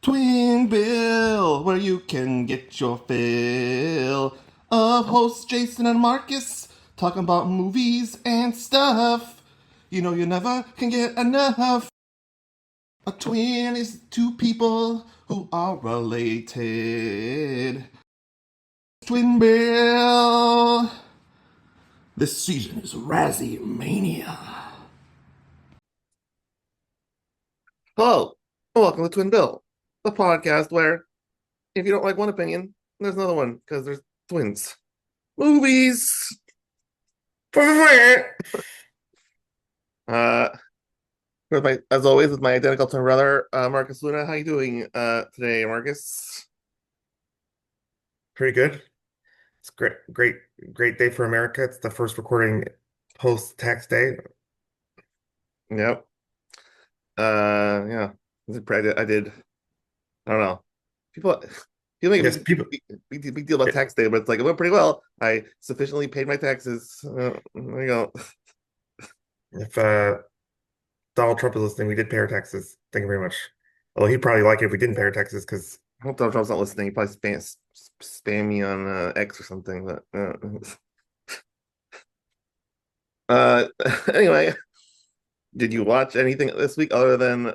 Twin Bill, where you can get your fill of hosts Jason and Marcus talking about movies and stuff. You know you never can get enough. A twin is two people who are related. Twin Bill. This season is Razzie Mania. Hello, and welcome to Twin Bill, the podcast where if you don't like one opinion, there's another one because there's twins. Movies. uh, as always, with my identical twin brother, Marcus Luna. How you doing today, Marcus? Pretty good. It's great day for America. It's the first recording post tax day. Yep. Yeah. I did. I don't know. People make a Yes, people. big deal about tax day, but it's like it went pretty well. I sufficiently paid my taxes. There you go. If Donald Trump is listening, we did pay our taxes. Thank you very much. Although he'd probably like it if we didn't pay our taxes because I hope Donald Trump's not listening. He probably spam me on X or something. But uh, anyway, did you watch anything this week other than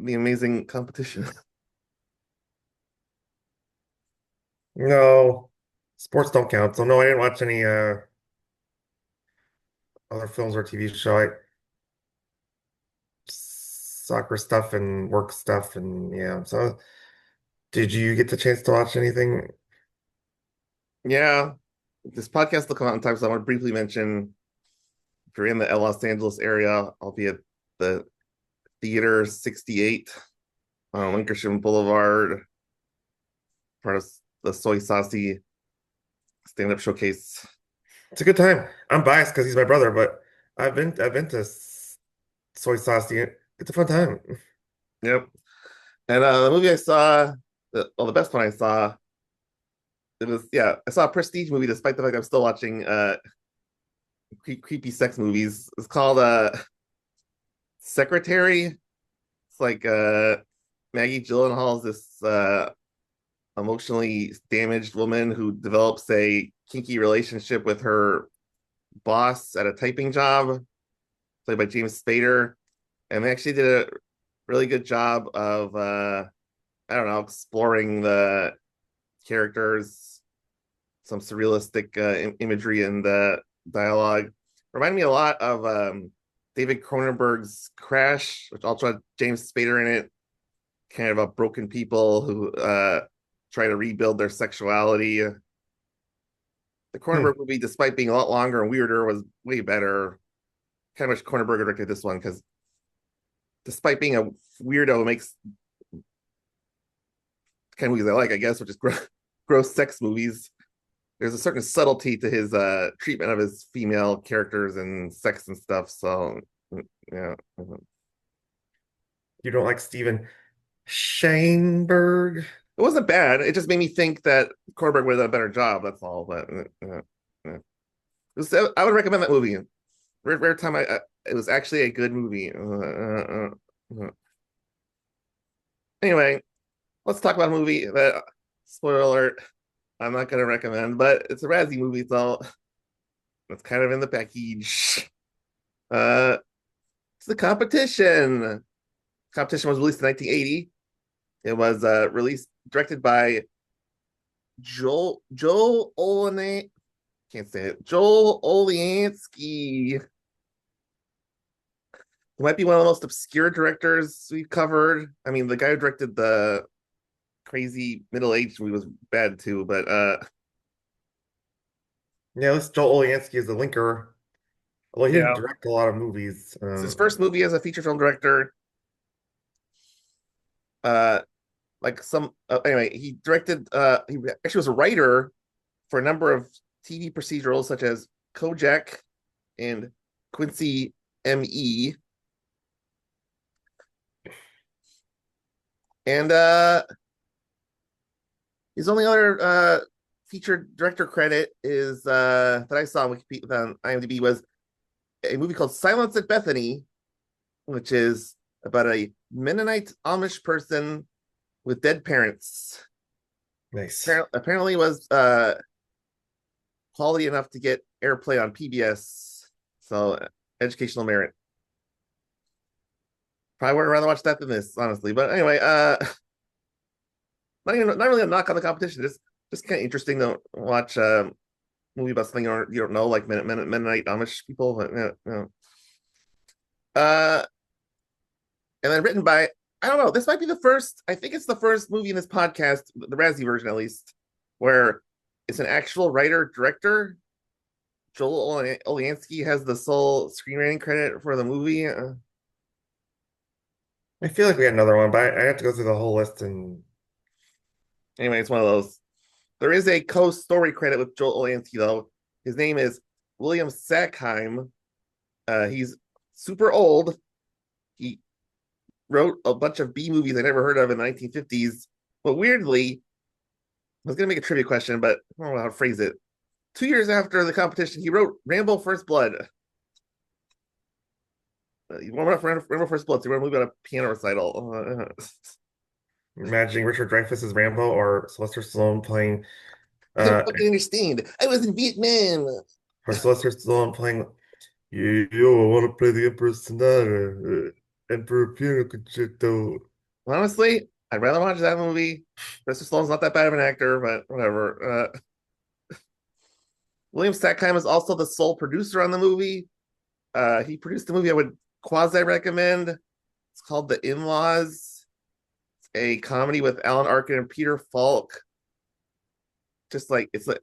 the amazing competition? no sports don't count. So no, I didn't watch any other films or TV show. I soccer stuff and work stuff and yeah. So did you get the chance to watch anything? Yeah, this podcast will come out in time, so I want to briefly mention if you're in the Los Angeles area, I'll be at the Theater 68 on Lincoln Boulevard, part of the Soy Saucy stand-up showcase. It's a good time. I'm biased because he's my brother, but I've been to Soy Sauce. It's a fun time. Yep. And the movie I saw, the best one I saw, I saw a prestige movie despite the fact I'm still watching creepy sex movies. It's called Secretary. It's like Maggie Gyllenhaal is this emotionally damaged woman who develops a kinky relationship with her boss at a typing job, played by James Spader. And they actually did a really good job of I don't know, exploring the characters, some surrealistic imagery and dialogue. Reminded me a lot of David Cronenberg's Crash, which also had James Spader in it, kind of about broken people who try to rebuild their sexuality. The Hmm. Cronenberg movie, despite being a lot longer and weirder, was way better. Kind of wish Cronenberg directed this one because despite being a weirdo, it makes kind of movies I like, I guess, which is gross sex movies. There's a certain subtlety to his treatment of his female characters and sex and stuff. So yeah, You don't like Steven Shaneberg? it wasn't bad. It just made me think that Cronenberg would have done a better job. That's all. But I would recommend that movie. Rare time it was actually a good movie. Anyway, let's talk about a movie that, spoiler alert, I'm not going to recommend, but it's a Razzie movie, so it's kind of in the package. Uh, it's the competition. Competition was released in 1980. It was directed by Joel Olane. Can't say it. Joel Oliansky. He might be one of the most obscure directors we've covered. I mean, the guy who directed the crazy middle-aged movie was bad too, but Yeah, this Joel Oliansky is the linker. Although he didn't yeah, direct a lot of movies. it's his first movie as a feature film director. Uh, like some anyway, he directed. He actually was a writer for a number of TV procedurals such as Kojak and Quincy M.E. And his only other featured director credit is that I saw on Wikipedia on IMDb was a movie called Silence at Bethany, which is about a Mennonite Amish person with Dead Parents. Nice. Apparently was quality enough to get airplay on PBS. So educational merit. Probably would rather watch that than this, honestly. But anyway, not really a knock on the competition. Just kind of interesting to watch a movie about something you don't know, like Mennonite Amish people. But, Uh, and then written by, I don't know. This might be the first. I think it's the first movie in this podcast, the Razzie version at least, where it's an actual writer director. Joel Oliansky has the sole screenwriting credit for the movie. I feel like we had another one, but I have to go through the whole list and Anyway, it's one of those. There is a co-story credit with Joel Olansky though. His name is William Sackheim. He's super old. He wrote a bunch of B movies I never heard of in the 1950s. But weirdly, I was gonna make a trivia question, but I don't know how to phrase it. 2 years after the competition, he wrote Rambo: First Blood. You warm up for Rambo: First Blood. So he wrote a movie about a piano recital. imagining Richard Dreyfuss as Rambo or Sylvester Stallone playing I don't uh fucking understand. I was in Vietnam. or Sylvester Stallone playing yo, I want to play the Emperor Sonata, Emperor Piano Concerto. Honestly, I'd rather watch that movie. Mr. Stallone's not that bad of an actor, but whatever. William Stackheim is also the sole producer on the movie. He produced a movie I would quasi recommend. It's called The In-Laws. It's a comedy with Alan Arkin and Peter Falk. Just like it's like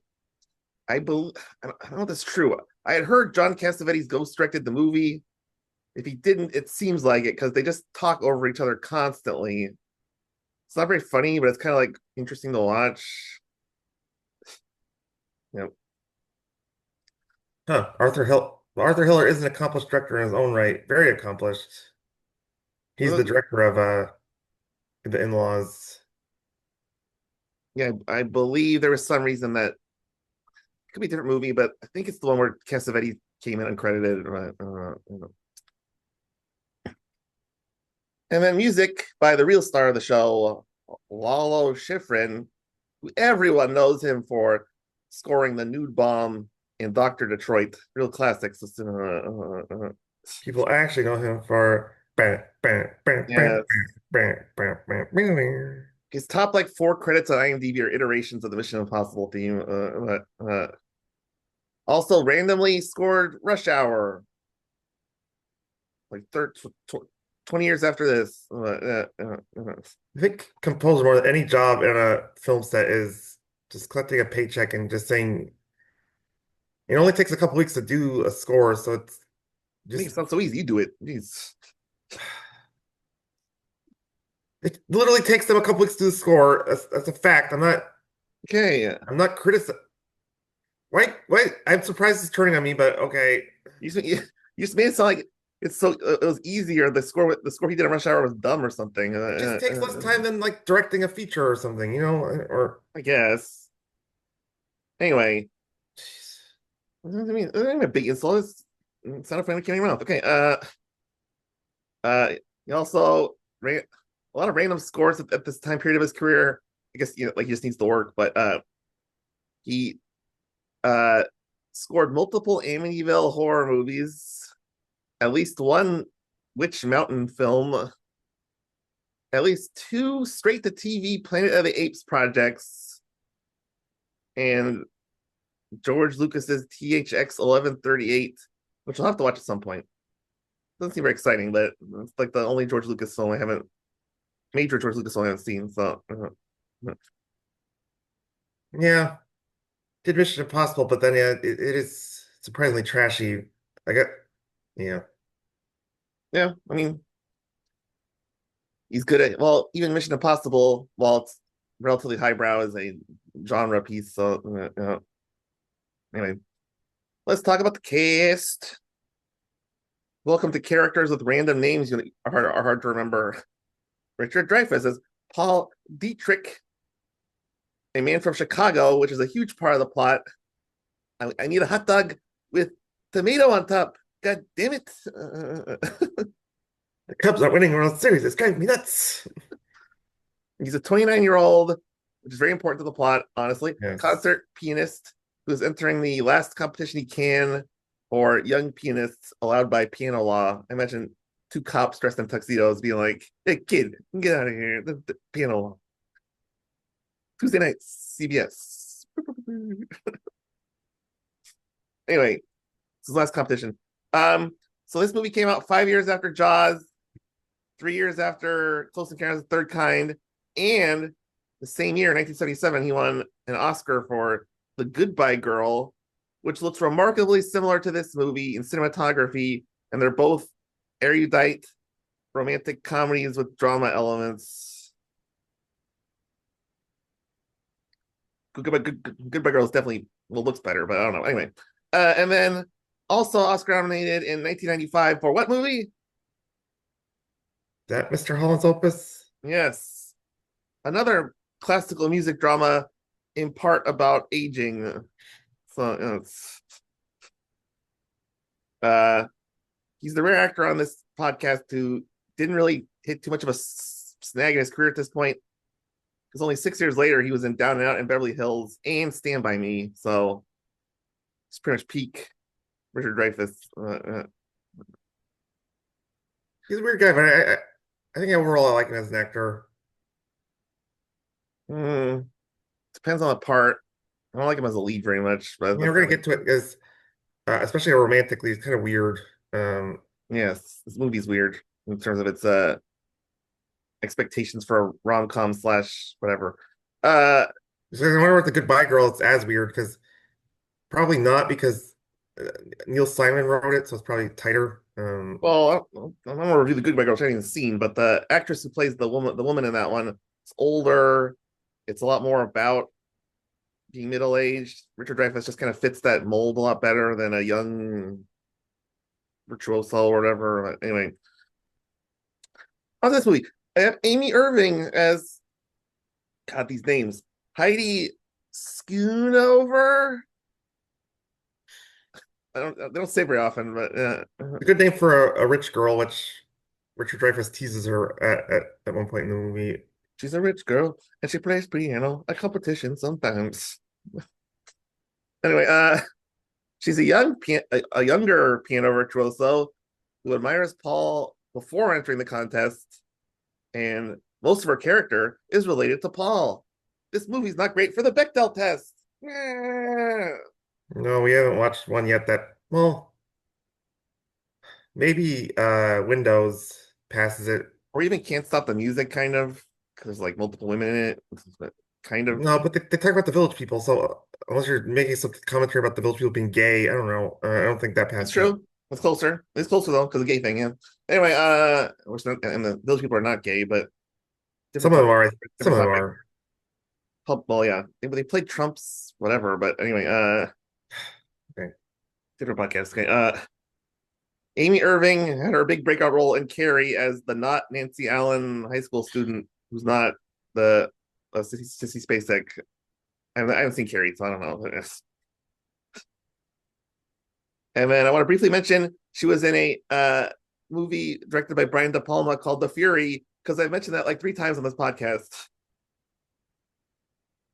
I believe I don't know if that's true. I had heard John Cassavetes ghost directed the movie. If he didn't, it seems like it because they just talk over each other constantly. It's not very funny, but it's kind of like interesting to watch. You know, Huh. Arthur Hiller is an accomplished director in his own right. Very accomplished. He's the director of The In-Laws. yeah, I believe there was some reason that it could be a different movie, but I think it's the one where Cassavetes came in uncredited. And then music by the real star of the show, Lalo Schifrin, who everyone knows him for scoring the nude bomb in Doctor Detroit, real classics. People actually know him for Yeah, his top like 4 credits on IMDb are iterations of the Mission Impossible theme. Also randomly scored Rush Hour, like 20 years after this. I think composer more than any job in a film set is just collecting a paycheck and just saying it only takes a couple weeks to do a score, so it's Makes just it sound so easy. You do it. Jeez. it literally takes them a couple weeks to do the score. That's a fact. Okay. I'm not criticizing. Wait. I'm surprised it's turning on me, but okay. You just made it sound like it was easier. The score he did on Rush Hour was dumb or something. It just takes less time than like directing a feature or something, or I guess. Anyway, I mean, it's not a big insult. It's not a funny can't mouth. Okay. He also ran a lot of random scores at this time period of his career. I guess like he just needs to work, but he uh scored multiple Amityville horror movies, at least one Witch Mountain film, at least 2 straight to TV Planet of the Apes projects, and George Lucas's THX 1138, which I'll have to watch at some point. Doesn't seem very exciting, but it's like the only George Lucas film I haven't major George Lucas film I haven't seen. So yeah, did Mission Impossible, but then yeah, it is surprisingly trashy. I got yeah. yeah, I mean he's good at even Mission Impossible, while it's relatively highbrow, is a genre piece. So anyway, let's talk about the cast. Welcome to characters with random names are hard to remember. Richard Dreyfuss as Paul Dietrich, a man from Chicago, which is a huge part of the plot. I need a hot dog with tomato on top. God damn it. The Cubs are winning World Series. It's driving me nuts. He's a 29-year-old, which is very important to the plot, honestly. Yes. Concert pianist who's entering the last competition he can for young pianists allowed by piano law. I imagine two cops dressed in tuxedos being like, "Hey, kid, get out of here! The piano law." Tuesday night, CBS. Anyway, it's his last competition. Um, so this movie came out 5 years after Jaws, 3 years after Close Encounters of the Third Kind, and the same year, 1977, he won an Oscar for The Goodbye Girl, which looks remarkably similar to this movie in cinematography, and they're both erudite romantic comedies with drama elements. Goodbye Girl is definitely looks better, but I don't know. Anyway, and then also Oscar nominated in 1995 for what movie? That Mr. Holland's Opus? Yes, another classical music drama in part about aging. So it's uh he's the rare actor on this podcast who didn't really hit too much of a snag in his career at this point. Because only 6 years later he was in Down and Out in Beverly Hills and Stand by Me. So it's pretty much peak Richard Dreyfuss. He's a weird guy, but I think overall I like him as an actor. Hmm, depends on the part. I don't like him as a lead very much, I but mean, that's we're gonna kind of get to it as especially romantically, it's kind of weird. Um, yes. This movie's weird in terms of its expectations for a rom-com slash whatever. Uh so I wonder with the Goodbye Girl, it's as weird because probably not because uh, Neil Simon wrote it, so it's probably tighter. well, I don't want to review the Good Girl, which I haven't even seen, but the actress who plays the woman in that one, is older. It's a lot more about being middle aged. Richard Dreyfuss just kind of fits that mold a lot better than a young virtuoso or whatever. But anyway, how's this movie? I have Amy Irving as God. These names: Heidi Schoonover. They don't say very often, but A good name for a rich girl, which Richard Dreyfuss teases her at one point in the movie. she's a rich girl and she plays piano at competition sometimes. Anyway, she's a younger piano virtuoso who admires Paul before entering the contest, and most of her character is related to Paul. This movie's not great for the Bechdel test. No, we haven't watched one yet that, well, maybe Windows passes it. Or even Can't Stop the Music, kind of, because there's like multiple women in it, but kind of. No, but they talk about the Village People, so unless you're making some commentary about the Village People being gay, I don't know. I don't think that It's passes it. true. It's closer. It's closer though, because the gay thing, yeah. Anyway, and those people are not gay, but Some different of them topic. are. Some Different of them topic. are. Well, yeah, they played Trump's whatever, but anyway, Okay. different podcast. Okay, Amy Irving had her big breakout role in Carrie as the not Nancy Allen high school student who's not the Sissy Spacek. I haven't seen Carrie, so I don't know. And then I want to briefly mention she was in a movie directed by Brian De Palma called The Fury, because I mentioned that like 3 times on this podcast.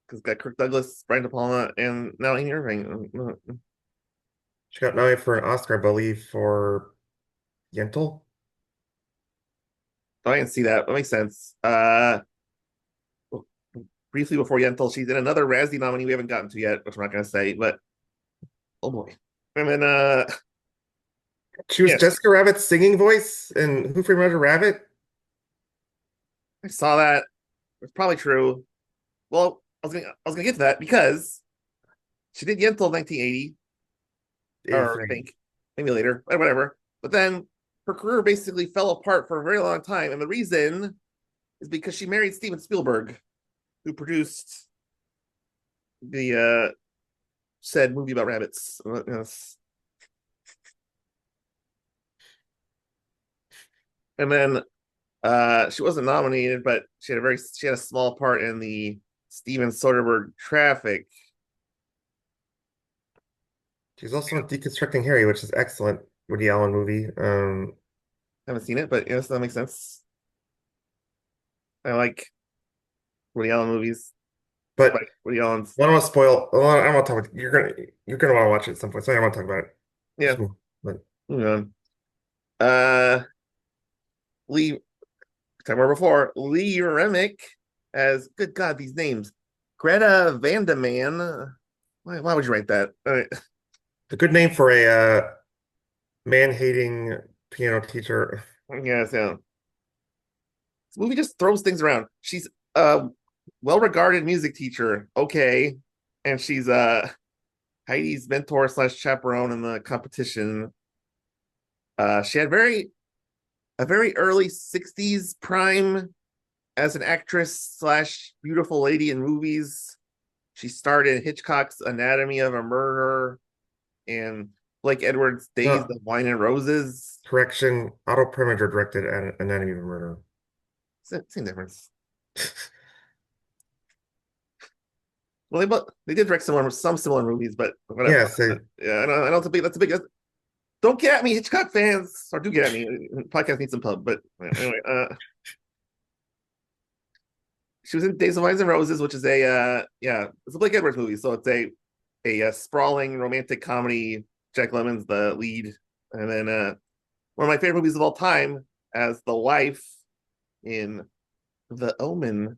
Because it's got Kirk Douglas, Brian De Palma, and now Amy Irving. She got nominated for an Oscar, I believe, for Yentl. Oh, I didn't see that. That makes sense. Briefly before Yentl, she's in another Razzie nominee we haven't gotten to yet, which I'm not going to say, but oh boy. And then, She was yes, Jessica Rabbit's singing voice in Who Framed Roger Rabbit. I saw that. It's probably true. Well, I was gonna get to that because she did Yentl in 1980, or I 83. think maybe later, whatever. But then her career basically fell apart for a very long time, and the reason is because she married Steven Spielberg, who produced the said movie about rabbits. Yes. And then she wasn't nominated, but she had a small part in the Steven Soderbergh Traffic. She's also in Deconstructing Harry, which is excellent Woody Allen movie. I haven't seen it, but yes, that makes sense. I like. Woody Allen movies. But Like Woody Allen's. I don't want to spoil. Well, I don't want to talk about. You're gonna want to watch it at some point. So I don't want to talk about it. Yeah. Just move. But Moving on. Uh, Lee. Talked about before. Lee Remick as good God, these names. Greta Vandeman. Why would you write that? a good name for a man-hating piano teacher. Yes, yeah. This movie just throws things around. She's a well-regarded music teacher, okay, and she's Heidi's mentor slash chaperone in the competition. She had a very early '60s prime as an actress slash beautiful lady in movies. She starred in Hitchcock's Anatomy of a Murder and Blake Edwards' Days No, of Wine and Roses. correction. Otto Preminger directed Anatomy of a Murder. Same difference. Well, they did direct some similar movies, but whatever. Yeah, say Yeah, I know that's a big. Don't get at me, Hitchcock fans, or do get at me. Podcast needs some pub, but anyway, she was in Days of Wine and Roses, which is it's a Blake Edwards movie, so it's a sprawling romantic comedy. Jack Lemmon's the lead, and then one of my favorite movies of all time as the wife in The Omen.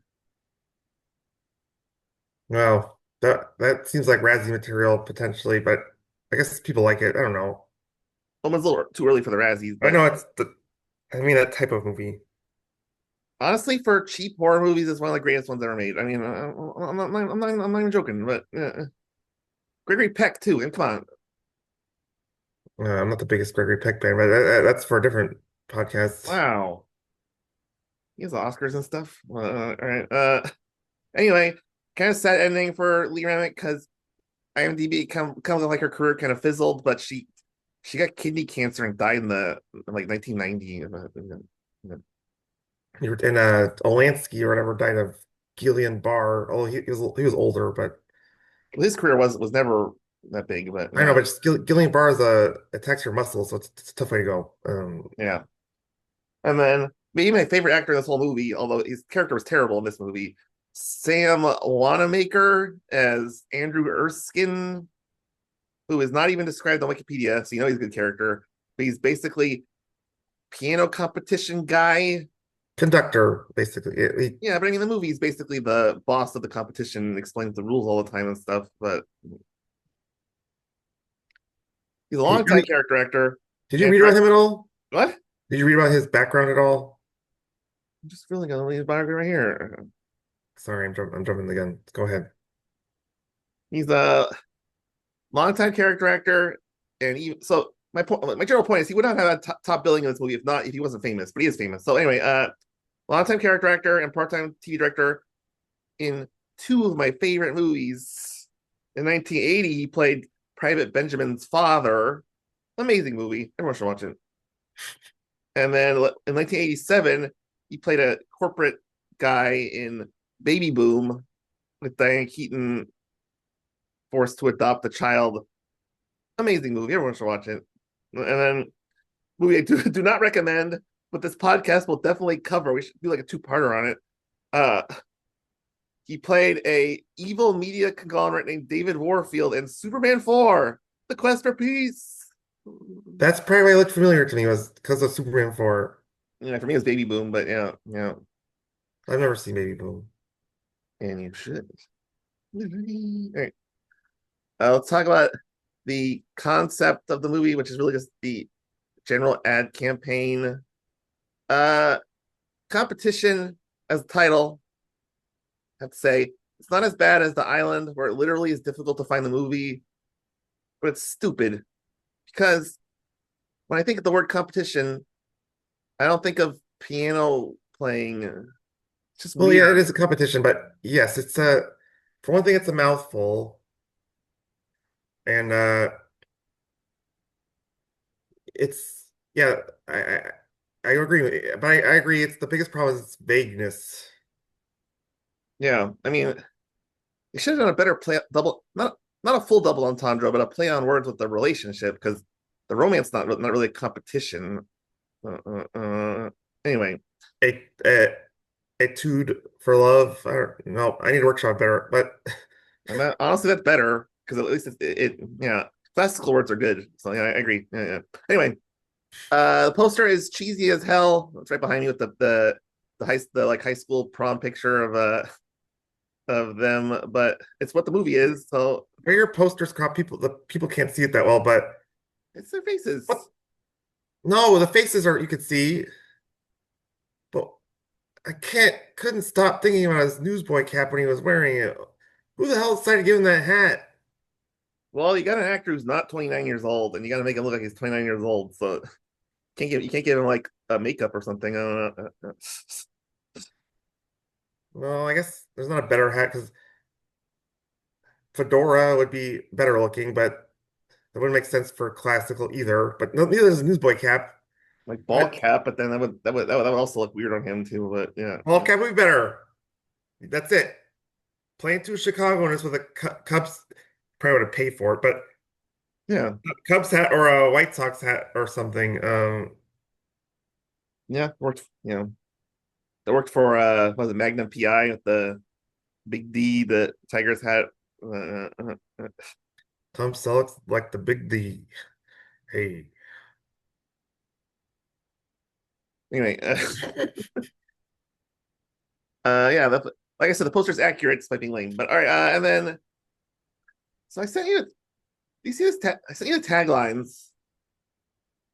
well, that seems like Razzie material potentially, but I guess people like it. I don't know. Omen's a little too early for the Razzies, I but know I mean that type of movie. honestly, for cheap horror movies, it's one of the greatest ones ever made. I mean, I'm not even joking, but Gregory Peck too. And come on, I'm not the biggest Gregory Peck fan, but that's for a different podcast. wow, he has Oscars and stuff. All right. Anyway, kind of sad ending for Lee Remick because IMDb comes with like her career kind of fizzled, but she got kidney cancer and died in the like 1990. And Olansky or whatever died of Guillain-Barré. Oh, he was older, but His career was never that big, but I know, but just Guillain-Barré is attacks your muscles, so it's a tough way to go. yeah. And then maybe my favorite actor in this whole movie, although his character was terrible in this movie, Sam Wanamaker as Andrew Erskine, who is not even described on Wikipedia, so you know he's a good character. But he's basically piano competition guy. Conductor, basically. Yeah, but I mean the movie is basically the boss of the competition and explains the rules all the time and stuff. But he's a long time character actor. Did you And read about him at all? what? Did you read about his background at all? I'm just feeling a little biography right here. Sorry, I'm jumping the gun. Go ahead. He's a longtime character actor, and so my general point is he would not have had top billing in this movie if he wasn't famous, but he is famous. So anyway, longtime character actor and part-time TV director in two of my favorite movies. In 1980, he played Private Benjamin's father. Amazing movie. Everyone should watch it. And then in 1987, he played a corporate guy in Baby Boom with Diane Keaton forced to adopt a child. Amazing movie. Everyone should watch it. And then movie I do not recommend, but this podcast will definitely cover. We should do like a two-parter on it. He played a evil media conglomerate named David Warfield in Superman 4, The Quest for Peace. That's probably why it looked familiar to me was because of Superman 4. Yeah, for me it was Baby Boom, but yeah. I've never seen Baby Boom. And you should. All right. Let's talk about the concept of the movie, which is really just the general ad campaign. Uh Competition as a title, I have to say, it's not as bad as The Island, where it literally is difficult to find the movie, but it's stupid. Because when I think of the word competition, I don't think of piano playing. It's just Well, yeah, it weird. is a competition, but yes, it's for one thing, it's a mouthful, and it's yeah, I agree, but I agree. It's the biggest problem is its vagueness. Yeah, I mean, they should have done a better play double, not a full double entendre, but a play on words with the relationship because the romance not really a competition. Uh, uh, uh. Anyway, It, Etude for Love. I don't know. I need to workshop better, but And that, honestly, that's better because at least yeah, classical words are good. So yeah, I agree. Yeah, yeah. Anyway, the poster is cheesy as hell. It's right behind me with the like high school prom picture of them, but it's what the movie is, so your posters crop the people can't see it that well, but it's their what? faces. No, the faces are you could see, but I couldn't stop thinking about his newsboy cap when he was wearing it. Who the hell decided to give him that hat? Well, you got an actor who's not 29 years old, and you got to make him look like he's 29 years old. So you can't give him like a makeup or something. I don't know. Well, I guess there's not a better hat because fedora would be better looking, but that wouldn't make sense for classical either. But no, neither is a newsboy cap. Like ball But cap, but then that would also look weird on him too. But yeah, ball cap would be better. That's it. Playing to Chicago and it's with a Cubs, probably would have paid for it, but yeah, Cubs hat or a White Sox hat or something. yeah. Worked. You know, that worked for what was it Magnum PI with the big D, the Tigers hat. Tom Selleck's like the big D. Hey. Anyway, yeah, like I said, the poster's accurate despite being lame. But all right, and then so I sent you. Do you see this? I sent you the taglines,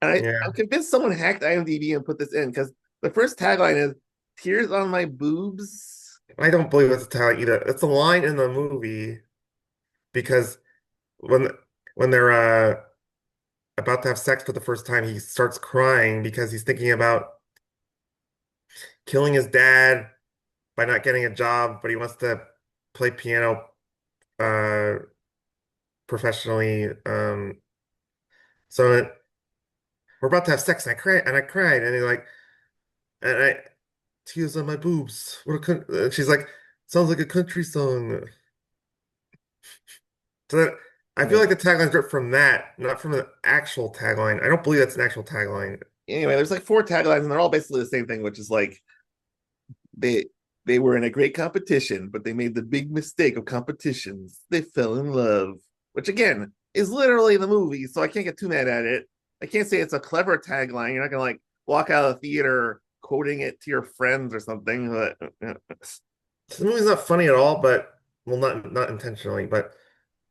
and I'm Yeah. convinced someone hacked IMDb and put this in because the first tagline is "Tears on my boobs." I don't believe it's Italian either. It's a line in the movie because when when they're about to have sex for the first time, he starts crying because he's thinking about killing his dad by not getting a job, but he wants to play piano uh professionally. So we're about to have sex and I cried and he's like and I tears on my boobs. And she's like, sounds like a country song. So that I feel Yeah. like the tagline's ripped from that, not from the actual tagline. I don't believe that's an actual tagline. Anyway, there's like four taglines, and they're all basically the same thing, which is like they they were in a great competition, but they made the big mistake of competitions. They fell in love, which again is literally the movie, so I can't get too mad at it. I can't say it's a clever tagline. You're not gonna like walk out of the theater quoting it to your friends or something. But So the movie's not funny at all, but well, not intentionally, but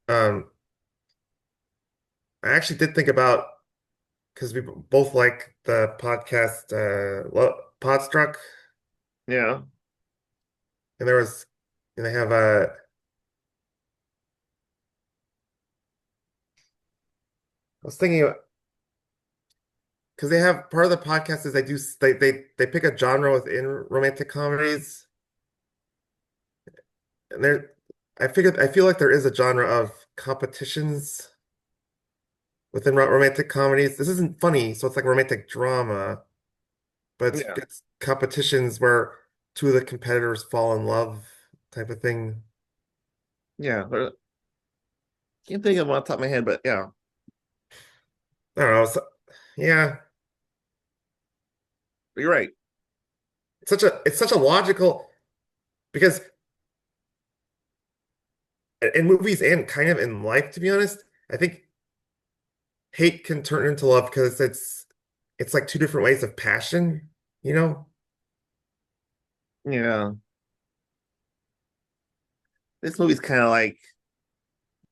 um, I actually did think about because we both like the podcast Podstruck, yeah, and and they have I was thinking because they have part of the podcast is they pick a genre within romantic comedies, and I feel like there is a genre of competitions within romantic comedies. This isn't funny, so it's like romantic drama, but yeah, it's competitions where two of the competitors fall in love type of thing. yeah. Can't think of them off the top of my head, but yeah, I don't know. So, yeah, but you're right. it's such a logical because in movies and kind of in life, to be honest, I think hate can turn into love because it's like two different ways of passion, you know? Yeah, this movie's kind of like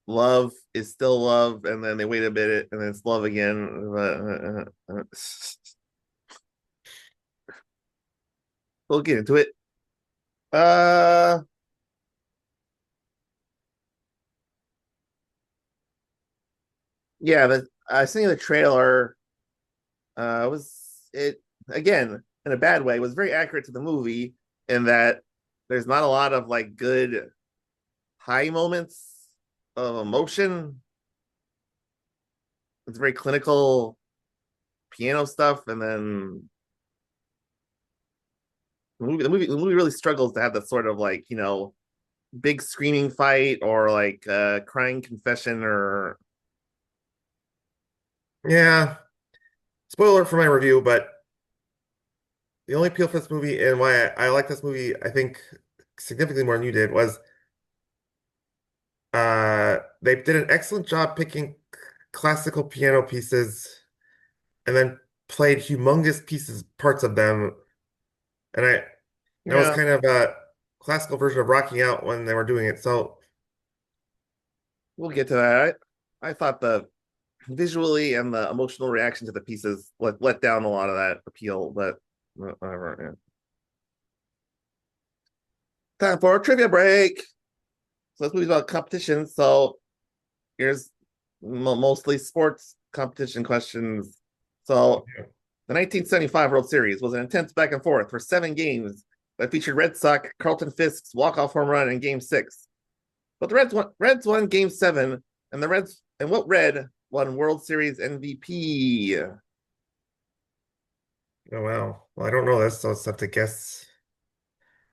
love is still love, and then they wait a bit, and then it's love again. We'll get into it. Uh, yeah, I seen the trailer. Was it again in a bad way? Was very accurate to the movie in that there's not a lot of like good high moments of emotion. It's very clinical piano stuff, and then the movie really struggles to have that sort of like big screaming fight or like crying confession or Yeah. Spoiler for my review, but the only appeal for this movie and why I like this movie, I think significantly more than you did, was they did an excellent job picking classical piano pieces and then played humongous pieces, parts of them. And that was Yeah, kind of a classical version of rocking out when they were doing it. So we'll get to that. I thought the visually and the emotional reaction to the pieces let down a lot of that appeal, but whatever. Yeah. Time for a trivia break. So this movie's about competition. So here's mostly sports competition questions. So the 1975 World Series was an intense back and forth for 7 games that featured Red Sox Carlton Fisk's walk-off home run in Game 6. But the Reds won Game 7, and the Reds and what Red won World Series MVP? oh well, I don't know this, so I'll just have to guess.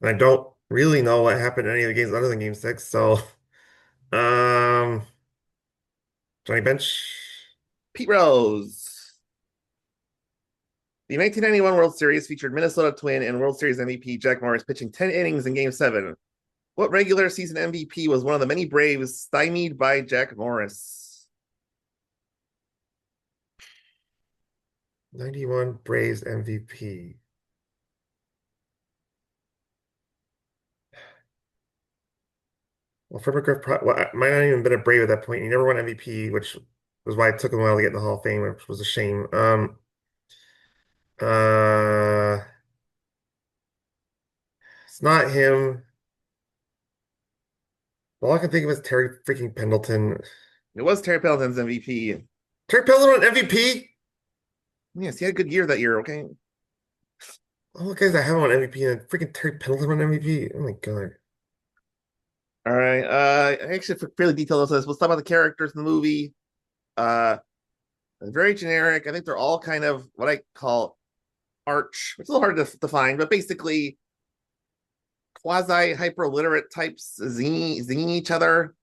And I don't really know what happened in any of the games other than Game 6. So um, Johnny Bench. Pete Rose. The 1991 World Series featured Minnesota Twin and World Series MVP Jack Morris pitching 10 innings in Game 7. What regular season MVP was one of the many Braves stymied by Jack Morris? 91 Braves MVP. Well, Fred McGriff might not even been a Brave at that point. He never won MVP, which was why it took him a while to get in the Hall of Fame, which was a shame. Uh, it's not him. All I can think of is Terry freaking Pendleton. It was Terry Pendleton's MVP. Terry Pendleton won MVP? Yes, he had a good year that year, okay? All the guys that haven't won MVP and freaking Terry Pendleton won MVP. Oh my God. All right. Actually, for fairly detailed on this, we'll talk about the characters in the movie. Uh, very generic. I think they're all kind of what I call arch. It's a little hard to define, but basically quasi hyper literate types zinging each other.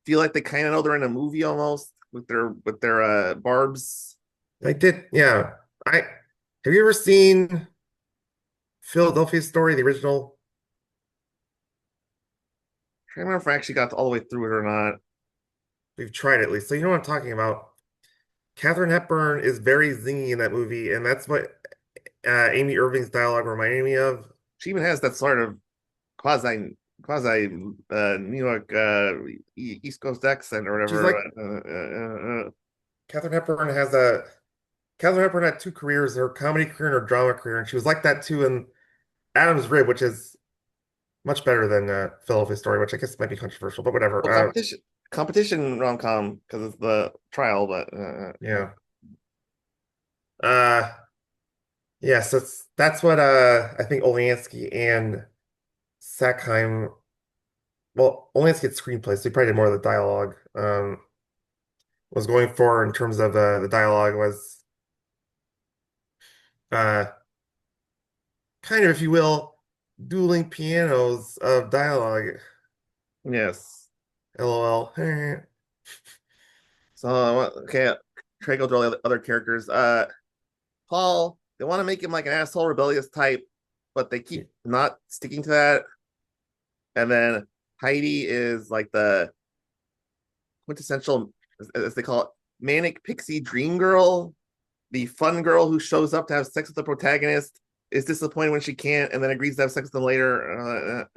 Feel like they kind of know they're in a movie almost with their barbs. I did, yeah. I have you ever seen Philadelphia Story, the original? I can't remember if I actually got all the way through it or not. We've tried at least. So you know what I'm talking about. Katharine Hepburn is very zingy in that movie, and that's what Amy Irving's dialogue reminded me of. She even has that sort of quasi New York East Coast accent or She's whatever. like Katharine Hepburn has a Katharine Hepburn had two careers, her comedy career and her drama career, and she was like that too in Adam's Rib, which is much better than Philadelphia Story, which I guess might be controversial, but whatever. Well, competition rom-com because it's the trial, but Yeah. Uh yes, that's what I think Olansky and Sackheim, well, Olansky had screenplays, so he probably did more of the dialogue. Was going for in terms of the dialogue was uh kind of, if you will, dueling pianos of dialogue. yes. LOL. So okay, try to go through all the other characters. Paul, they want to make him like an asshole, rebellious type, but they keep not sticking to that. And then Heidi is like the quintessential, as they call it, manic pixie dream girl, the fun girl who shows up to have sex with the protagonist, is disappointed when she can't, and then agrees to have sex with them later.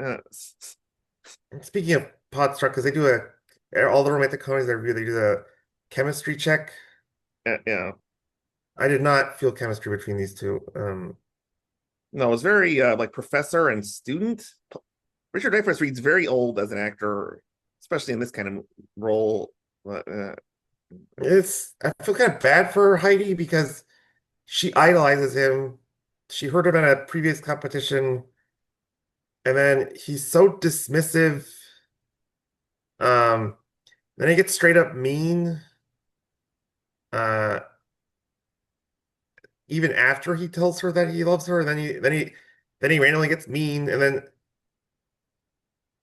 Speaking of Podstruck, because they do all the romantic comedies they review, they do the chemistry check. Yeah. I did not feel chemistry between these two. No, it's very like professor and student. Richard Dreyfuss reads very old as an actor, especially in this kind of role. I feel kind of bad for Heidi because she idolizes him. She heard him at a previous competition, and then he's so dismissive. Um, then he gets straight up mean. Uh, Even after he tells her that he loves her, and then he randomly gets mean, and then Yeah,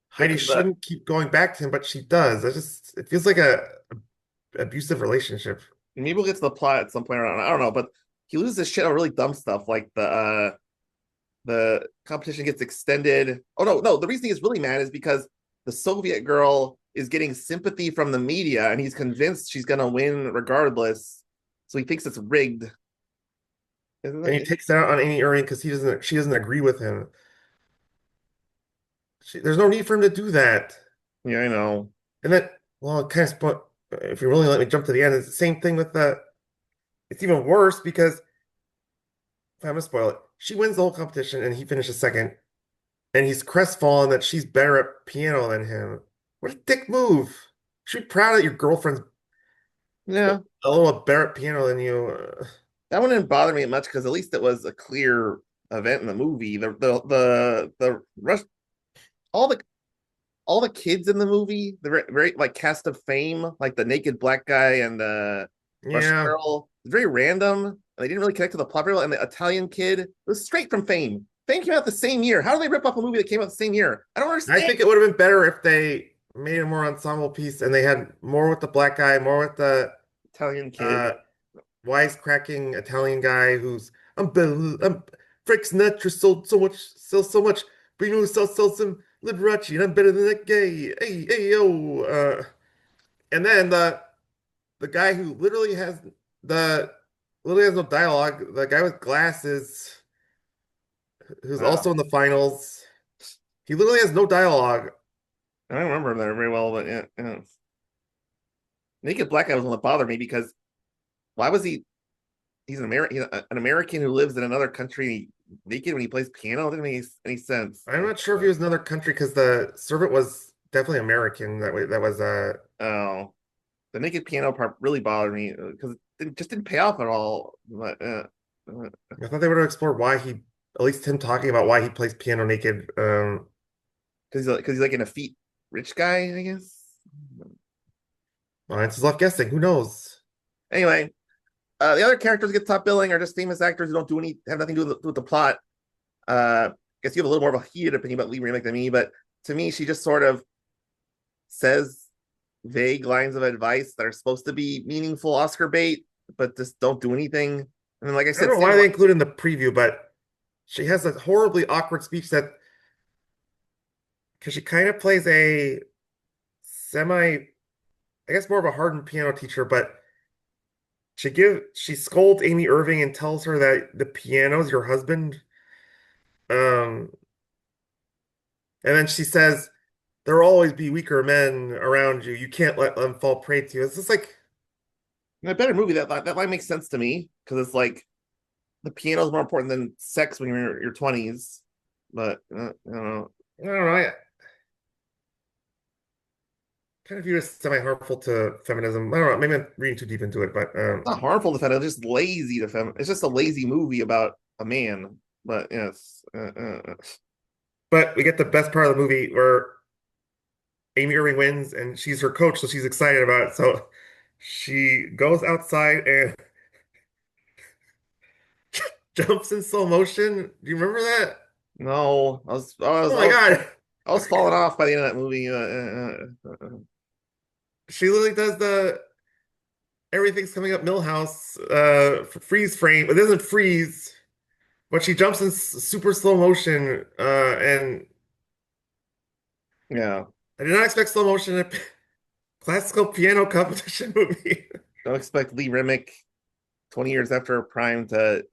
Heidi because shouldn't keep going back to him, but she does. It feels like a abusive relationship. maybe we'll get to the plot at some point around. I don't know, but he loses his shit on really dumb stuff like the the competition gets extended. Oh no, no, the reason he's really mad is because the Soviet girl is getting sympathy from the media and he's convinced she's gonna win regardless. So he thinks it's rigged. Isn't And he it? takes it out on Amy Irving because she doesn't agree with him. There's no need for him to do that. Yeah, I know. And then, well, it kind of if you really let me jump to the end, it's the same thing with the. It's even worse because I'm gonna spoil it. She wins the whole competition and he finishes second, and he's crestfallen that she's better at piano than him. What a dick move! You should be proud that your girlfriend's Yeah. a little better at piano than you. That one didn't bother me much because at least it was a clear event in the movie. The rest all the kids in the movie, the very like cast of fame, like the naked black guy and the Russian Yeah, girl, very random. And they didn't really connect to the plot very well. And the Italian kid was straight from Fame. Fame came out the same year. How do they rip off a movie that came out the same year? I don't I understand. think it would have been better if they made a more ensemble piece and they had more with the black guy, more with the Italian kid. uh wisecracking Italian guy who's I'm Frank Sinatra sells so much, but you know who sells some Liberace, and I'm better than that guy. Hey yo. And then the guy who the literally has no dialogue, the guy with glasses who's Uh, also in the finals. He literally has no dialogue. I don't remember that very well, but yeah, yeah. Naked black guy was one that bothered me because why was he? He's an American who lives in another country naked when he plays piano. It didn't make any sense. I'm not sure if he was another country because the servant was definitely American. That was Oh, the naked piano part really bothered me because it just didn't pay off at all. But I thought they would have explored why he, at least him talking about why he plays piano naked. because he's like an effete rich guy, I guess. It's his left guessing. Who knows? Anyway, the other characters get top billing are just famous actors who don't do any have nothing to do with the plot. I guess you have a little more of a heated opinion about Lee Remick than me, but to me, she just sort of says vague lines of advice that are supposed to be meaningful Oscar bait, but just don't do anything. And like I I don't said, know why they include in the preview, but she has a horribly awkward speech that because she kind of plays a semi, I guess more of a hardened piano teacher, but she scolds Amy Irving and tells her that the piano's your husband. Um, and then she says there'll always be weaker men around you. You can't let them fall prey to you. It's just like, in a better movie, that line makes sense to me because it's like the piano is more important than sex when you're in your 20s. But I don't know. I don't know. I kind of view it as semi-harmful to feminism. I don't know. Maybe I'm reading too deep into it, but It's not harmful to feminism. It's just lazy to feminism. It's just a lazy movie about a man. But yes, we get the best part of the movie where Amy Irving wins and she's her coach, so she's excited about it. So she goes outside and jumps in slow motion. Do you remember that? no, Oh my God. I was falling off by the end of that movie. She literally does the everything's coming up Millhouse freeze frame. It doesn't freeze, but she jumps in super slow motion. And Yeah, I did not expect slow motion in a classical piano competition movie. don't expect Lee Remick 20 years after her prime to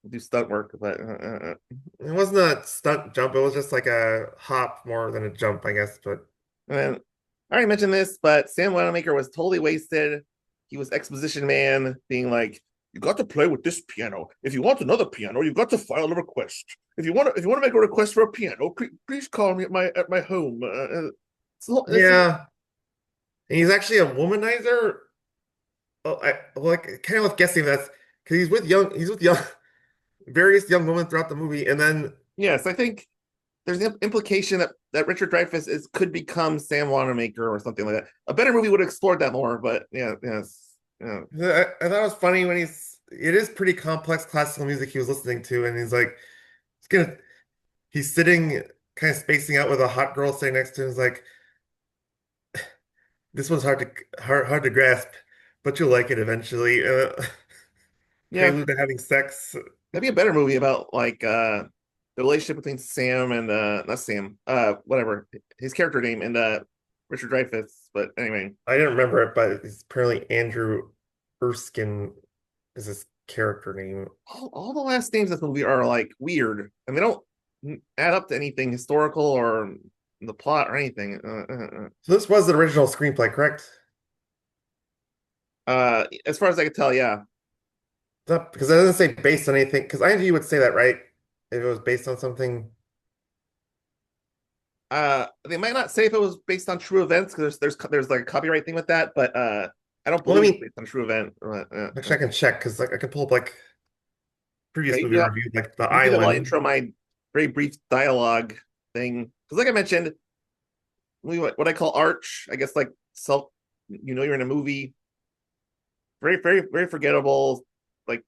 do stunt work. But It wasn't a stunt jump. It was just like a hop more than a jump, I guess. But and then I already mentioned this, but Sam Wanamaker was totally wasted. He was exposition man, being like, "You got to play with this piano. If you want another piano, you've got to file a request. If you want to make a request for a piano, please call me at my home." yeah, and he's actually a womanizer. Oh, I like kind of was guessing that's because he's with young, various young women throughout the movie, and then yes, I think there's the implication that Richard Dreyfuss could become Sam Wanamaker or something like that. A better movie would have explored that more, but yeah, yes, yeah. I thought it was funny when it is pretty complex classical music he was listening to, and he's gonna he's sitting kind of spacing out with a hot girl sitting next to him. He's like, this one's hard to grasp, but you'll like it eventually. Yeah, Prelude to having sex. that'd be a better movie about like the relationship between Sam and not Sam, whatever his character name and Richard Dreyfuss. But anyway, I didn't remember it, but it's apparently Andrew Erskine is his character name. all the last names in this movie are like weird, and they don't add up to anything historical or the plot or anything. So this was the original screenplay, correct? As far as I could tell, yeah. Because it doesn't say based on anything. Because IMDb would say that, right? If it was based on something. They might not say if it was based on true events because there's like a copyright thing with that, but I don't Well, I believe it's mean, based on true event. actually, I can check because like I can pull up like previous Okay, movie yeah, reviews, like The you can well Island. intro my very brief dialogue thing because, like I mentioned, what I call arch, I guess, like self. You're in a movie, very, very, very forgettable, like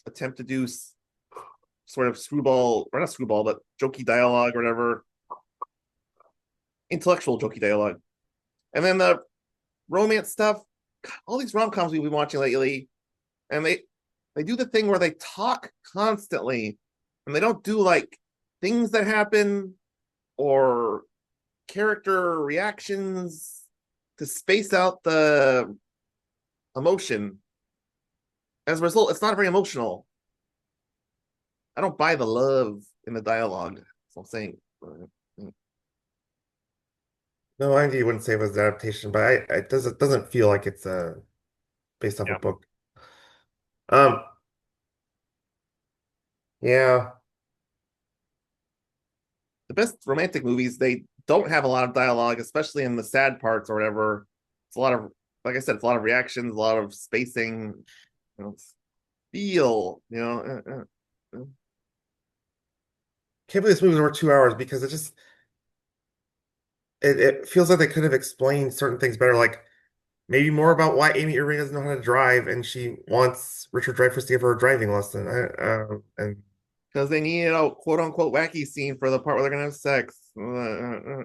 attempt to do sort of screwball or not screwball, but jokey dialogue or whatever, intellectual jokey dialogue, and then the romance stuff. All these rom coms we've been watching lately, and they do the thing where they talk constantly, and they don't do like things that happen or character reactions to space out the emotion. As a result, it's not very emotional. I don't buy the love in the dialogue. That's what I'm saying. No, IMDb wouldn't say it was an adaptation, but it doesn't feel like it's based off a Yeah. book. Um, yeah. The best romantic movies, they don't have a lot of dialogue, especially in the sad parts or whatever. It's a lot of, like I said, it's a lot of reactions, a lot of spacing, feel, Can't believe this movie was over 2 hours because it feels like they could have explained certain things better, like maybe more about why Amy Irving doesn't know how to drive and she wants Richard Dreyfuss to give her a driving lesson. And because they needed a quote unquote wacky scene for the part where they're gonna have sex. I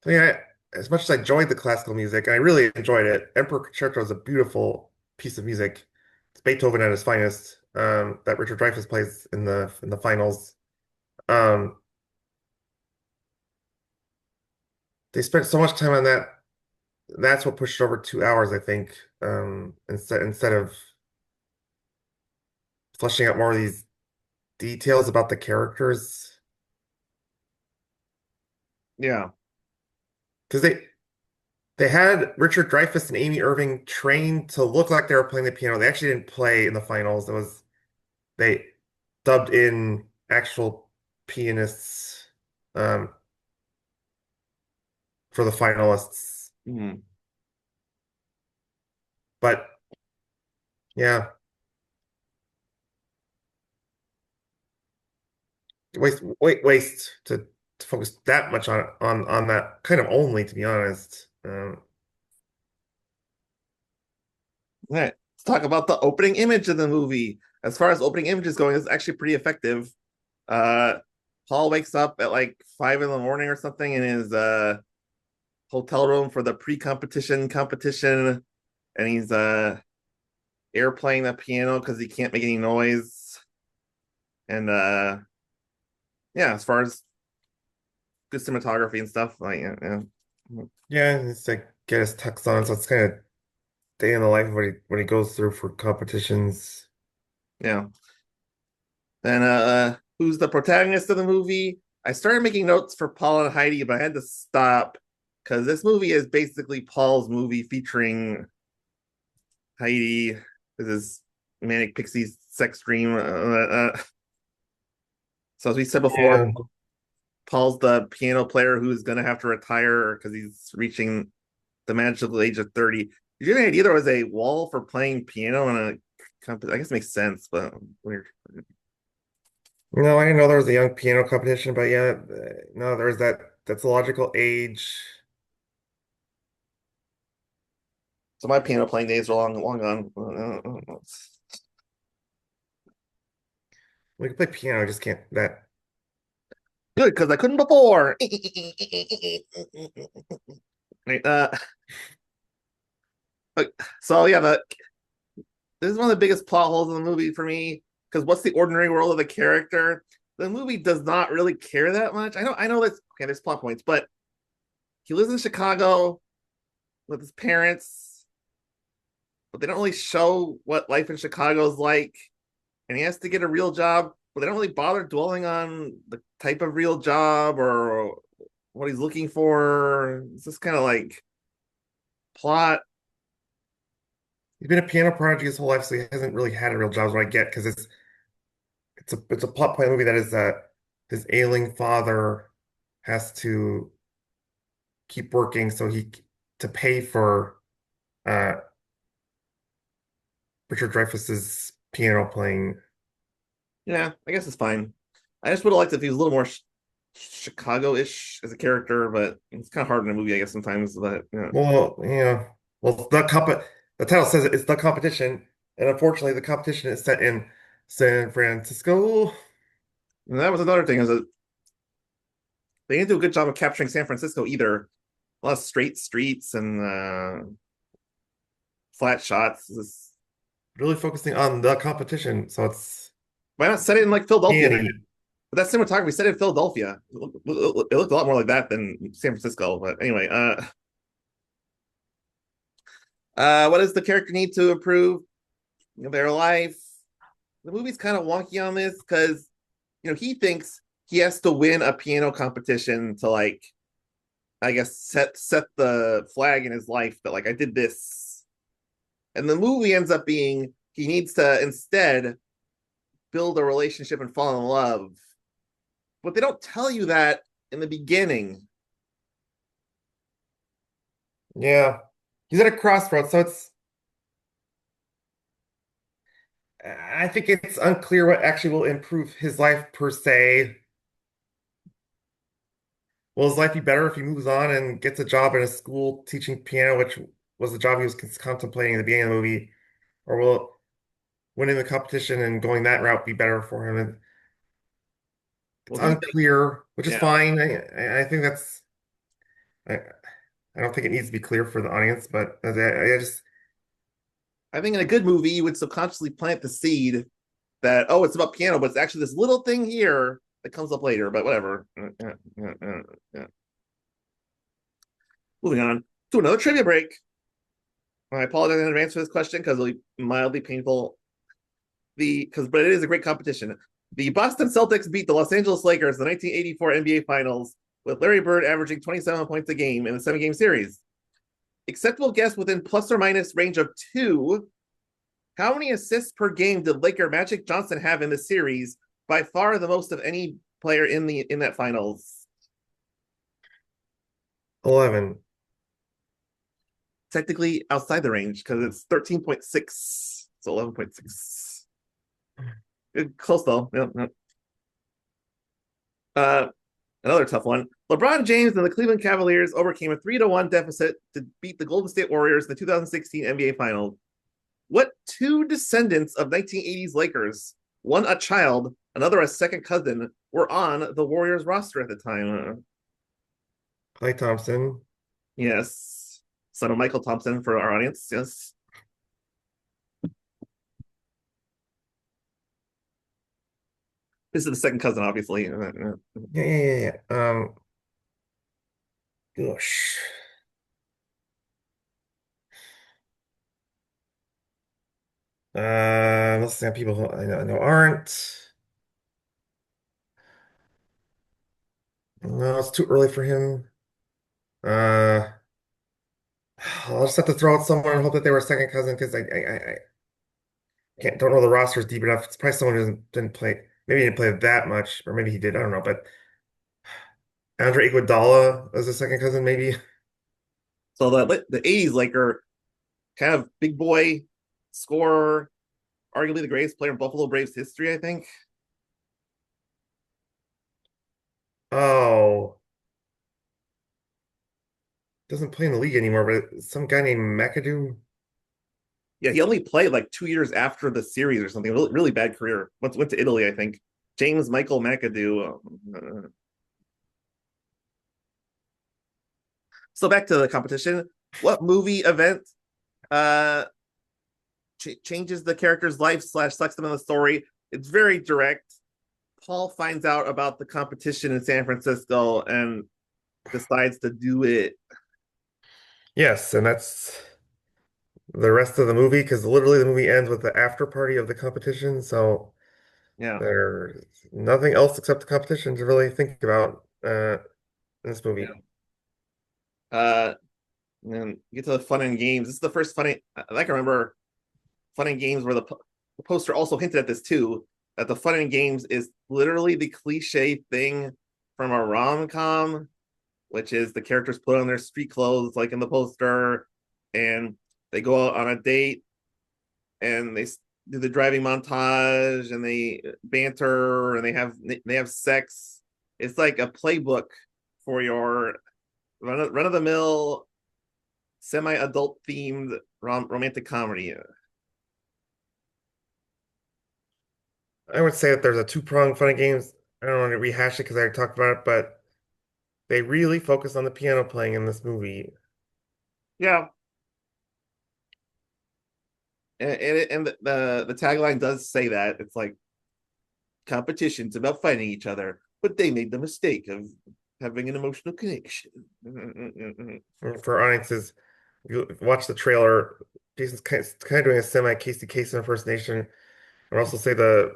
mean, as much as I enjoyed the classical music, I really enjoyed it. Emperor Concerto is a beautiful piece of music. It's Beethoven at his finest. That Richard Dreyfuss plays in the finals. Um, they spent so much time on that. That's what pushed it over 2 hours, I think. Instead of fleshing out more of these details about the characters, Yeah. because they had Richard Dreyfuss and Amy Irving trained to look like they were playing the piano. They actually didn't play in the finals. It was they dubbed in actual pianists um, for the finalists. Mhm. But yeah, waste to focus that much on that kind of only, to be honest. All right. Let's talk about the opening image of the movie. As far as opening images going, it's actually pretty effective. Uh Paul wakes up at like 5 in the morning or something in his hotel room for the pre-competition competition, and he's air playing the piano because he can't make any noise. And yeah, as far as good cinematography and stuff, like Yeah, it's like get his tux on, so it's kind of day in the life when he goes through for competitions. yeah. And who's the protagonist of the movie? I started making notes for Paul and Heidi, but I had to stop because this movie is basically Paul's movie featuring Heidi. This is manic pixie sex dream. So as we said before, Yeah. Paul's the piano player who's gonna have to retire because he's reaching the magical age of 30. Did you have any idea there was a wall for playing piano in a company? I guess it makes sense, but weird. No, I didn't know there was a young piano competition, but yeah, no, there's that's a logical age. So my piano playing days are long gone. We can play piano, I just can't that. Good, because I couldn't before. Right, so yeah, this is one of the biggest plot holes in the movie for me. because what's the ordinary world of the character? The movie does not really care that much. I know that's okay. There's plot points, but he lives in Chicago with his parents, but they don't really show what life in Chicago is like. And he has to get a real job, but they don't really bother dwelling on the type of real job or what he's looking for. It's just kind of like plot. He's been a piano prodigy his whole life, so he hasn't really had a real job, is what I get, because it's a plot point movie that is that his ailing father has to keep working so he to pay for uh Richard Dreyfuss's piano playing. Yeah, I guess it's fine. I just would have liked if he was a little more Chicago-ish as a character, but it's kind of hard in a movie, I guess, sometimes. But yeah. Well, yeah. Well, the title says it's the competition, and unfortunately, the competition is set in San Francisco. And that was another thing is that they didn't do a good job of capturing San Francisco either. A lot of straight streets and flat shots. Really focusing on the competition, so it's Why not set it in like Philadelphia? canny. But that cinematography set it in Philadelphia. It looked a lot more like that than San Francisco. But anyway, what does the character need to improve their life? The movie's kind of wonky on this because he thinks he has to win a piano competition to like, I guess, set the flag in his life that like I did this. And the movie ends up being he needs to instead build a relationship and fall in love. But they don't tell you that in the beginning. Yeah, he's at a crossroads, so it's. I think it's unclear what actually will improve his life per se. Will his life be better if he moves on and gets a job in a school teaching piano, which was the job he was contemplating at the beginning of the movie? Or will winning the competition and going that route be better for him? And it's Well, he thinks, unclear, which is yeah. fine. I think I, I don't think it needs to be clear for the audience, but I just I think in a good movie, you would subconsciously plant the seed that, oh, it's about piano, but it's actually this little thing here that comes up later, but whatever. Yeah. Moving on to another trivia break. I apologize in advance for this question because it'll be mildly painful. But it is a great competition. The Boston Celtics beat the Los Angeles Lakers in the 1984 NBA Finals with Larry Bird averaging 27 points a game in a 7-game series. Acceptable guess within plus or minus range of 2. How many assists per game did Laker Magic Johnson have in the series? By far the most of any player in that finals. 11. Technically outside the range because it's 13.6. So 11.6. Good, close though. Yep. Another tough one. LeBron James and the Cleveland Cavaliers overcame a 3-1 deficit to beat the Golden State Warriors in the 2016 NBA Finals. What two descendants of 1980s Lakers, one a child, another a second cousin, were on the Warriors roster at the time? Klay Thompson. Yes. Son of Michael Thompson for our audience. Yes. This is the second cousin, obviously. Yeah. Gosh. Let's see people who I know aren't. No, it's too early for him. Uh, I'll just have to throw out someone and hope that they were a second cousin because I don't know the rosters deep enough. It's probably someone who didn't play. Maybe he didn't play that much, or maybe he did. I don't know. But Andre Iguodala as a second cousin, maybe. So the 80s Laker, kind of big boy scorer, arguably the greatest player in Buffalo Braves history, I think. Oh, doesn't play in the league anymore, but some guy named McAdoo. Yeah, he only played like 2 years after the series or something. Really, really bad career. Went to Italy, I think. James Michael McAdoo. So back to the competition. What movie event changes the character's life / sucks them in the story it's very direct. Paul finds out about the competition in San Francisco and decides to do it. Yes, and that's the rest of the movie because literally the movie ends with the after party of the competition. So Yeah, there's nothing else except the competition to really think about in this yeah. movie. Uh, and then get to the fun and games. This is the first funny. I can remember fun and games where the poster also hinted at this too. That the fun and games is literally the cliche thing from a rom com, which is the characters put on their street clothes, like in the poster, and they go out on a date and they do the driving montage and they banter and they have sex. It's like a playbook for your run of the mill semi adult themed romantic comedy. I would say that there's a two-pronged fun and games. I don't want to rehash it because I already talked about it, but they really focus on the piano playing in this movie. Yeah, and the tagline does say that it's like competitions about fighting each other, but they made the mistake of having an emotional connection. And for audiences, you watch the trailer. Jason's kind of doing a semi Casey Kasem impersonation. Or also say the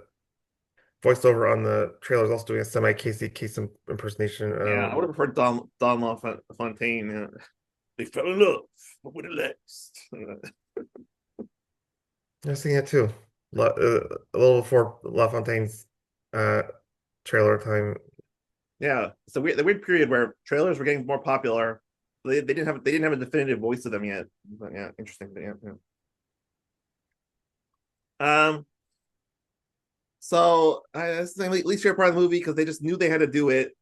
voiceover on the trailer is also doing a semi Casey Kasem impersonation. Yeah, I would have preferred Don LaFontaine. They fell in love, but with a last. I was thinking that too. A little before LaFontaine's uh, trailer time. Yeah, so the weird period where trailers were getting more popular. They didn't have a definitive voice of them yet. But yeah, interesting. But yeah, yeah. So that's the least favorite part of the movie because they just knew they had to do it.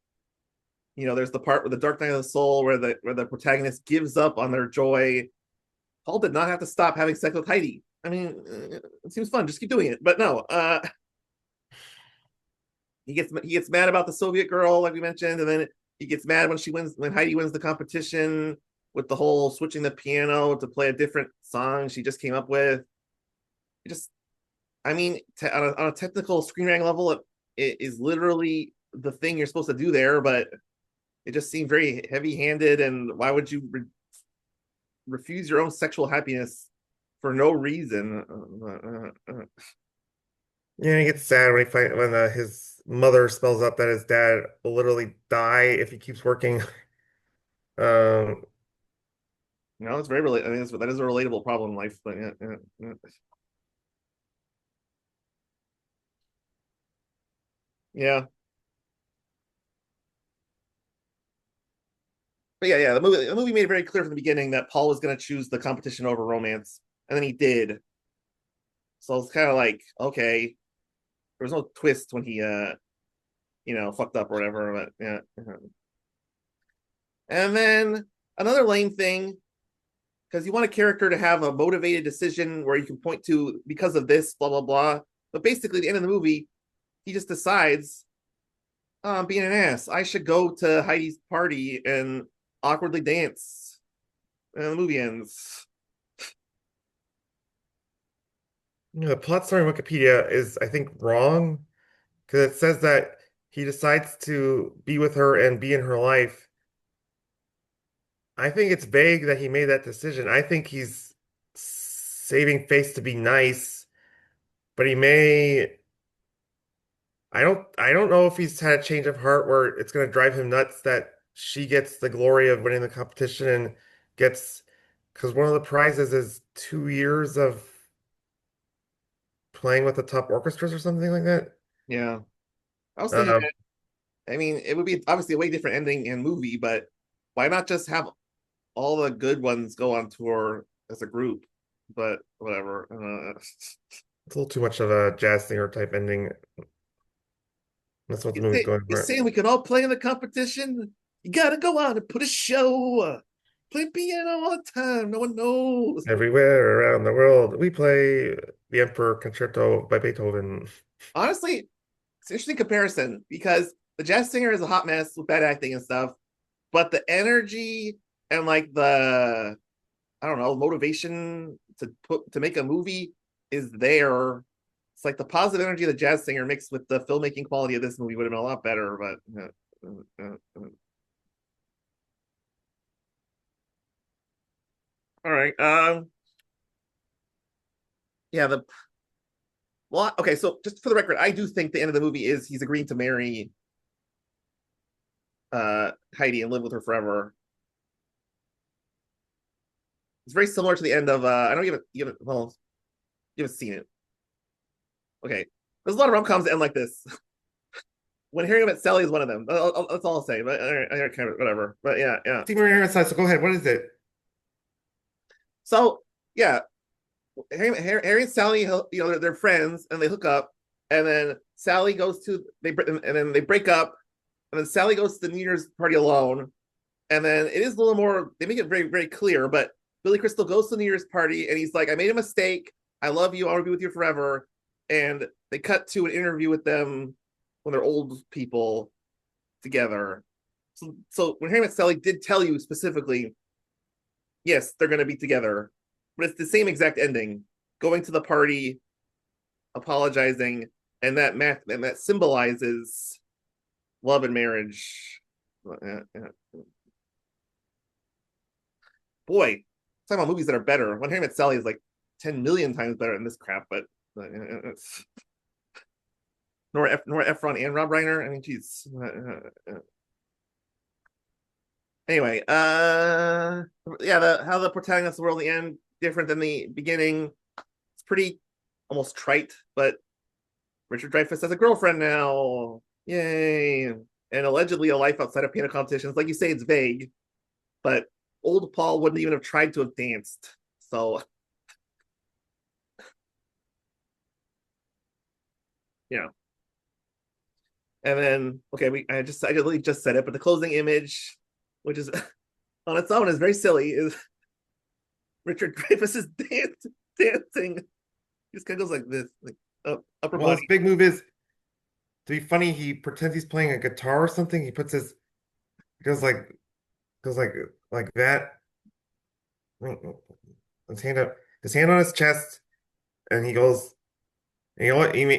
You know, there's the part with the Dark Night of the Soul where the protagonist gives up on their joy. Paul did not have to stop having sex with Heidi. I mean, it seems fun. Just keep doing it. But no, he gets mad about the Soviet girl, like we mentioned, and then he gets mad when Heidi wins the competition with the whole switching the piano to play a different song she just came up with. It just, I mean, on a technical screenwriting level, it is literally the thing you're supposed to do there, but it just seemed very heavy-handed. And why would you refuse your own sexual happiness for no reason? Yeah, he gets sad when his mother spells out that his dad will literally die if he keeps working. Um, You know, it's very I mean, that is a relatable problem in life. But yeah. But yeah. The movie made it very clear from the beginning that Paul was going to choose the competition over romance, and then he did. So it's kind of like, okay, there was no twist when he fucked up or whatever. But yeah. And then another lame thing, because you want a character to have a motivated decision where you can point to because of this, blah blah blah. But basically, at the end of the movie, he just decides, oh, I'm being an ass. I should go to Heidi's party and awkwardly dance. And the movie ends. the plot story on Wikipedia is, I think, wrong because it says that he decides to be with her and be in her life. I think it's vague that he made that decision. I think he's saving face to be nice, but he may. I don't know if he's had a change of heart where it's going to drive him nuts that she gets the glory of winning the competition and gets because one of the prizes is 2 years of playing with the top orchestras or something like that. Yeah. I was thinking Um, that, I mean, it would be obviously a way different ending in movie, but why not just have all the good ones go on tour as a group? But whatever. it's a little too much of a jazz singer type ending. That's what the movie's going you for. saying we can all play in the competition? You gotta go out and put a show. Play piano all the time. No one knows. Everywhere around the world, we play the Emperor Concerto by Beethoven. Honestly, it's an interesting comparison because the jazz singer is a hot mess with bad acting and stuff, but the energy and like the I don't know motivation to make a movie is there. It's like the positive energy of the jazz singer mixed with the filmmaking quality of this movie would have been a lot better, but all right. Yeah, the well, okay, so just for the record, I do think the end of the movie is he's agreeing to marry Heidi and live with her forever. It's very similar to the end of I know you haven't seen it. Okay. There's a lot of rom-coms that end like this. When Harry Met Sally is one of them. That's all I'll say. But kind of whatever. But yeah, yeah. Steven Universe, so go ahead. What is it? So yeah, Harry and Sally, they're friends and they hook up, and then Sally goes to and then they break up, and then Sally goes to the New Year's party alone, and then it is a little more. They make it very very clear, but Billy Crystal goes to the New Year's party and he's like, "I made a mistake. I love you. I want to be with you forever." And they cut to an interview with them when they're old people together. So when Harry Met Sally did tell you specifically, yes, they're going to be together, but it's the same exact ending: going to the party, apologizing, and that symbolizes love and marriage. Boy, talking about movies that are better. When Harry Met Sally is like 10 million times better than this crap, but it's Nora Ephron and Rob Reiner. I mean, geez. Anyway, yeah, how the protagonist of the world in the end different than the beginning. It's pretty almost trite, but Richard Dreyfuss has a girlfriend now. Yay. And allegedly a life outside of piano competitions. Like you say, it's vague, but old Paul wouldn't even have tried to have danced. So, yeah. And then, okay, I really just said it, but the closing image, which is on its own is very silly, is Richard Dreyfuss is dancing. He just kind of goes like this, like upper Well, his body. big move is to be funny. He pretends he's playing a guitar or something. He puts his goes like goes like that. His hand up, his hand on his chest, and he goes. And you know what? In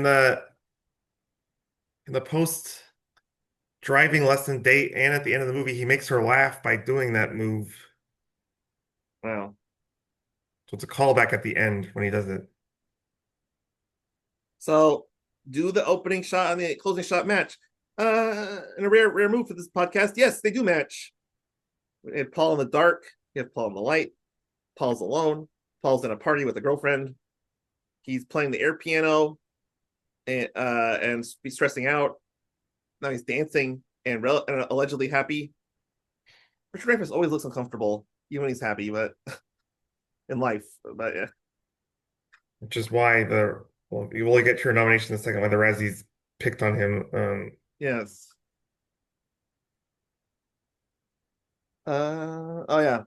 the in the post driving lesson date and at the end of the movie, he makes her laugh by doing that move. Wow. So it's a callback at the end when he does it. So do the opening shot and the closing shot match. In a rare move for this podcast, yes, they do match. We have Paul in the dark, you have Paul in the light. Paul's alone. Paul's in a party with a girlfriend. He's playing the air piano and he's stressing out. Now he's dancing and allegedly happy. Richard Dreyfuss always looks uncomfortable, even when he's happy, but in life. But yeah. Which is why you will get your nomination in a second why the Razzies picked on him. Yes. Oh yeah.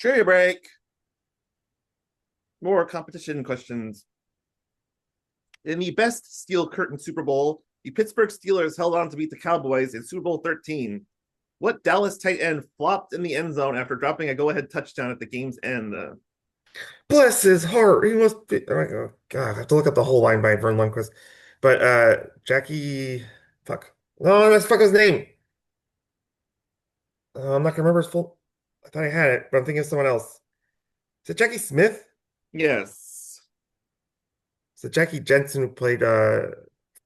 Trivia break. More competition questions. In the best steel curtain Super Bowl, the Pittsburgh Steelers held on to beat the Cowboys in Super Bowl 13. What Dallas tight end flopped in the end zone after dropping a go-ahead touchdown at the game's end? Bless his heart. He must be. Oh God, I have to look up the whole line by Vern Lundquist. But Jackie, fuck. No, that's fuck his name. I'm not gonna remember his full. I thought I had it, but I'm thinking of someone else. Is it Jackie Smith? Yes. Is it Jackie Jensen who played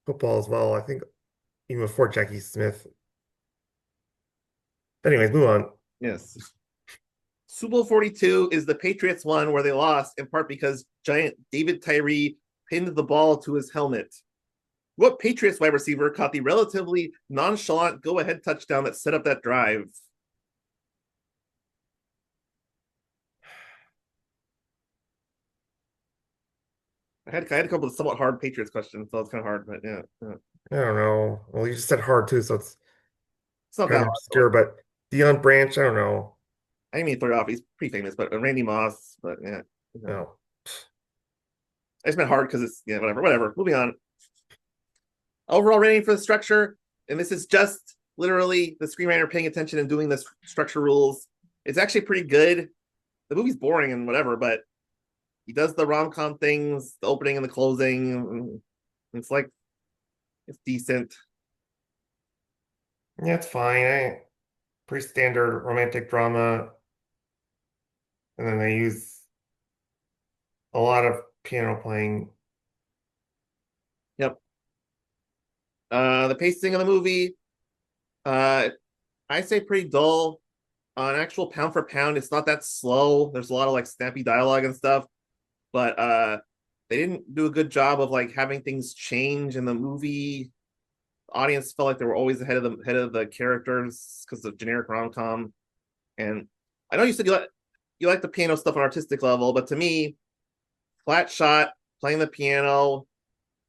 football as well? I think even before Jackie Smith. Anyways, move on. Yes. Super Bowl 42 is the Patriots one where they lost in part because giant David Tyree pinned the ball to his helmet. What Patriots wide receiver caught the relatively nonchalant go-ahead touchdown that set up that drive? I had to come up with a somewhat hard Patriots question, so it's kind of hard, but yeah. I don't know. Well, you just said hard too, so it's It's not that kind of hard. obscure. But Dion Branch, I don't know. I didn't mean to throw it off. He's pretty famous, but Randy Moss, but yeah. No. I just meant hard because it's, yeah, whatever. Moving on. Overall rating for the structure, and this is just literally the screenwriter paying attention and doing the structure rules. It's actually pretty good. The movie's boring and whatever, but he does the rom-com things, the opening and the closing. It's like it's decent. Yeah, it's fine. Pretty standard romantic drama, and then they use a lot of piano playing. Yep. The pacing of the movie, uh, I say pretty dull. On actual pound for pound, it's not that slow. There's a lot of like snappy dialogue and stuff, but they didn't do a good job of like having things change in the movie. The audience felt like they were always ahead of the characters because of generic rom com. And I know you said you like the piano stuff on artistic level, but to me, flat shot playing the piano.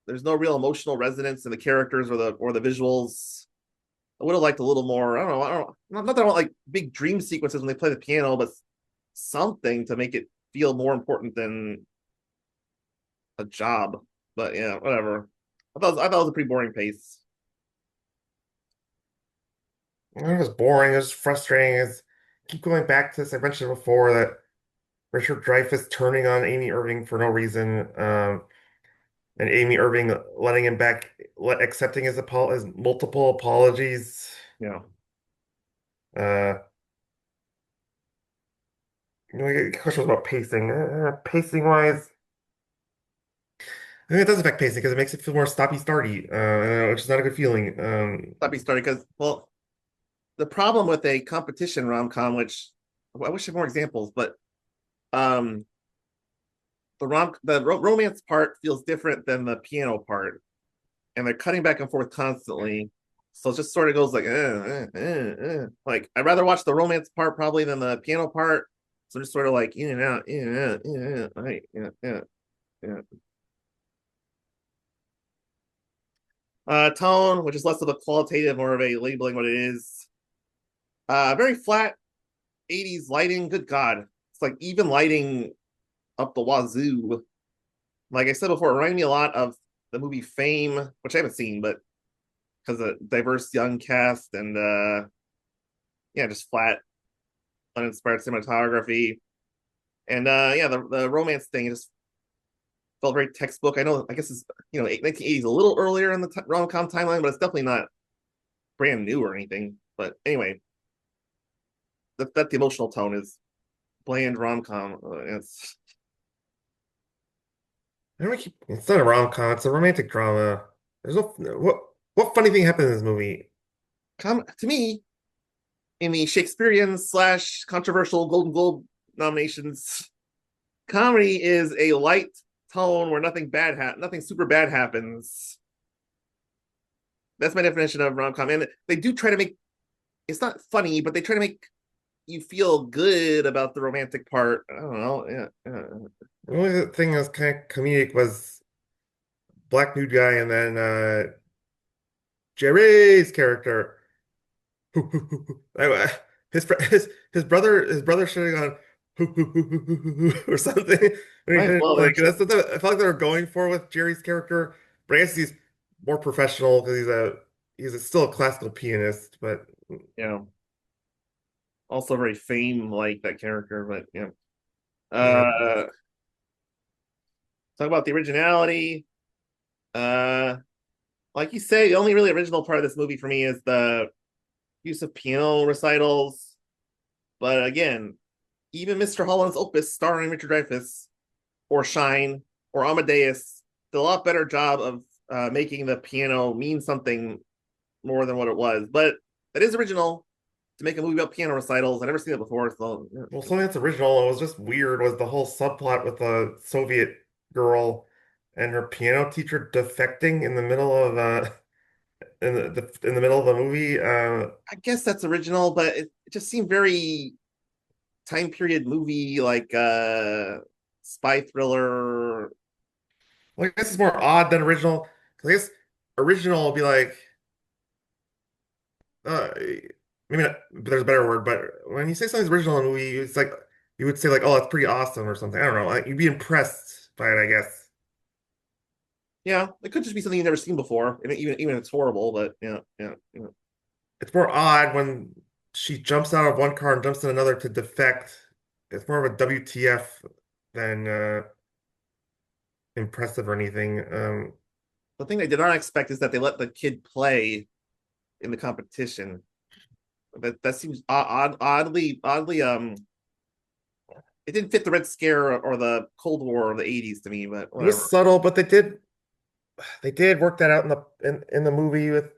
There's no real emotional resonance in the characters or the visuals. I would have liked a little more. I don't know. I don't. Not that I want like big dream sequences when they play the piano, but something to make it feel more important than a job. But yeah, whatever. I thought it was a pretty boring pace. It was boring. It was frustrating. Keep going back to this. I mentioned before that Richard Dreyfuss turning on Amy Irving for no reason, and Amy Irving letting him back, accepting his multiple apologies. Yeah, Uh, Questions about pacing. Pacing wise, I think it does affect pacing because it makes it feel more stoppy starty, which is not a good feeling. let me start because well, the problem with a competition rom com, which I wish I had more examples, but um, the romance part feels different than the piano part, and they're cutting back and forth constantly. So it just sort of goes like, like I'd rather watch the romance part probably than the piano part. So just sort of like in and out, in and out, in and out. Right, yeah, yeah, yeah. Tone, which is less of a qualitative, more of a labeling what it is. Very flat 80s lighting. Good God, it's like even lighting up the wazoo. Like I said before, it reminded me a lot of the movie Fame, which I haven't seen, but because of diverse young cast and yeah, just flat, uninspired cinematography. And yeah, the romance thing just felt very textbook. I know, I guess it's 1980s, a little earlier in the rom-com timeline, but it's definitely not brand new or anything. But anyway, that the emotional tone is bland rom-com. I don't keep, it's not a rom-com, it's a romantic drama. There's no what funny thing happened in this movie? To me, in the Shakespearean slash controversial Golden Globe nominations, comedy is a light tone where nothing super bad happens. That's my definition of rom com. And they do try to make it's not funny, but they try to make you feel good about the romantic part. I don't know. Yeah, yeah. The only thing that was kind of comedic was black nude guy and then Jerry's character. I- his brother should have gone or something. Right. Well, Like that's what I felt like they were going for with Jerry's character. But I guess he's more professional because still a classical pianist. But also very fame like that character. But yeah. yeah, Uh, talk about the originality. Uh, like you say, the only really original part of this movie for me is the use of piano recitals. But again, even Mr. Holland's opus starring Richard Dreyfuss or Shine or Amadeus did a lot better job of making the piano mean something more than what it was. But that is original to make a movie about piano recitals. I've never seen it before. So yeah. well, something that's original. It was just weird. Was the whole subplot with the Soviet girl and her piano teacher defecting in the middle of in the middle of the movie. I guess that's original, but it just seemed very time period movie like spy thriller. Well, I guess it's more odd than original. 'Cause I guess original will be like, maybe not, there's a better word, but when you say something's original in a movie, it's like you would say like, oh, that's pretty awesome or something. I don't know. Like, you'd be impressed by it, I guess. Yeah, it could just be something you've never seen before, and even if it's horrible. But yeah, yeah, yeah. It's more odd when she jumps out of one car and jumps in another to defect. It's more of a WTF than. impressive or anything. The thing they did not expect is that they let the kid play in the competition. That seems oddly. It didn't fit the Red Scare or the Cold War of the '80s to me, but It was whatever. subtle, but they did work that out in the movie with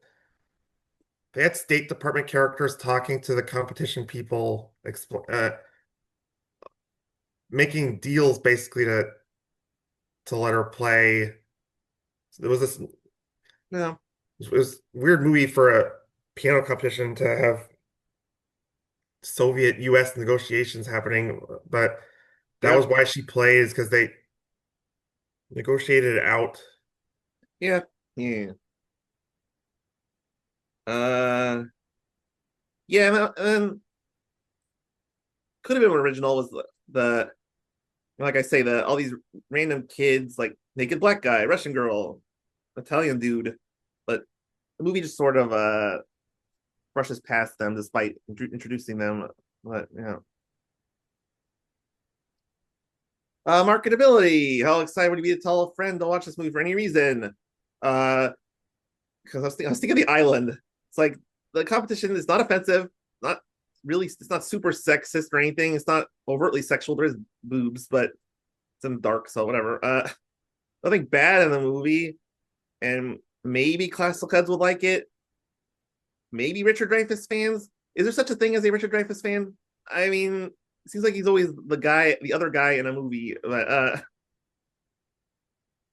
they had State Department characters talking to the competition people, making deals basically to let her play. So there was this Yeah, it was a weird movie for a piano competition to have Soviet US negotiations happening, but that yeah, was why she plays because they negotiated it out. yeah, yeah. Uh, yeah, and could have been original was the like I say the all these random kids like naked black guy, Russian girl, Italian dude, but the movie just sort of brushes past them despite introducing them. But yeah, marketability. How excited would you be to tell a friend to watch this movie for any reason? Uh, because I was thinking of the island. It's like the competition is not offensive, not really. It's not super sexist or anything. It's not overtly sexual. There is boobs, but it's in the dark, so whatever. Nothing bad in the movie, and maybe classical heads would like it. Maybe Richard Dreyfuss fans. Is there such a thing as a Richard Dreyfuss fan? I mean, it seems like he's always the guy, the other guy in a movie. But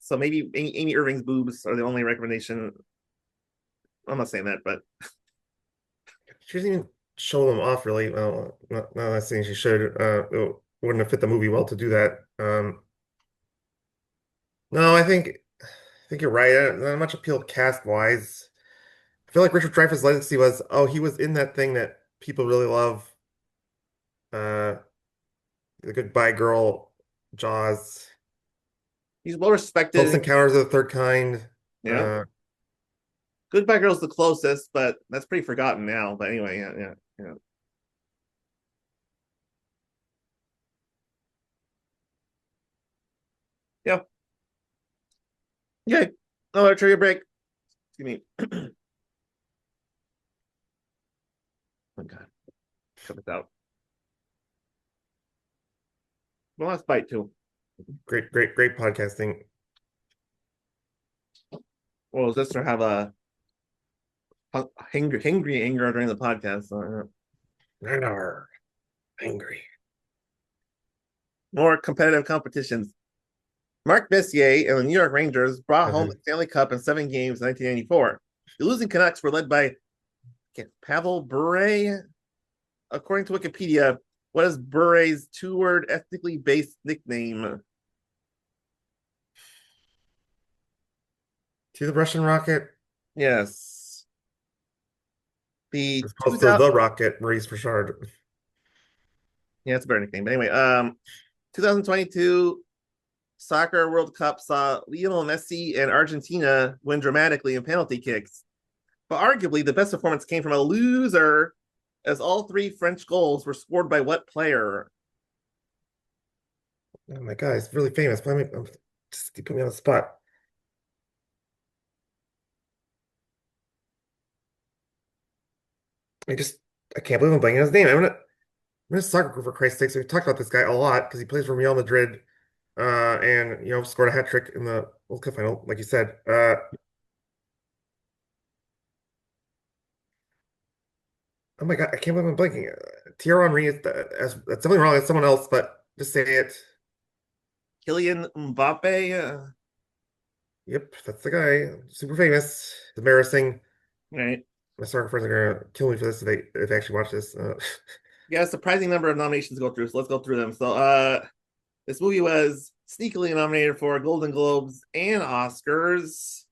so maybe Amy Irving's boobs are the only recommendation. I'm not saying that, but She doesn't even show them off really. Well, not saying she should. It wouldn't have fit the movie well to do that. No, I think you're right. Not much appeal cast wise. I feel like Richard Dreyfuss' legacy was, oh, he was in that thing that people really love, uh, The Goodbye Girl, Jaws, he's well Close respected. Encounters of the Third Kind. Yeah, Uh, Goodbye Girl's the closest, but that's pretty forgotten now. But anyway, yeah, yeah, yeah, yeah. Okay. Oh, trivia break. Excuse me. Oh God, cut this out. One last bite too. great, great, great podcasting. Well, is this or have a hangry anger during the podcast? So, Arr, angry. more competitive competitions. Mark Messier and the New York Rangers brought home the Stanley Cup in 7 games in 1994. The losing Canucks were led by Pavel Bure. According to Wikipedia, what is Bure's two-word ethnically based nickname? To the Russian rocket, Yes. The as opposed to 2000 the rocket, Maurice Richard. yeah, it's a better nickname. But anyway, 2022 Soccer World Cup saw Lionel Messi and Argentina win dramatically in penalty kicks. But arguably the best performance came from a loser, as all three French goals were scored by what player? Oh my God, he's really famous. But just you put me on the spot. I can't believe I'm blanking on his name. I'm in a soccer group for Christ's sake. So we talked about this guy a lot because he plays for Real Madrid, and scored a hat trick in the World Cup final, like you said. Oh my God, I can't believe I'm blanking. Thierry Henry is that's something wrong. It's someone else, but just say it. Kylian Mbappe? Yep, that's the guy. Super famous. Embarrassing. Right. My soccer friends are gonna kill me for this if they actually watch this. Yeah, surprising number of nominations to go through. So let's go through them. So this movie was sneakily nominated for Golden Globes and Oscars.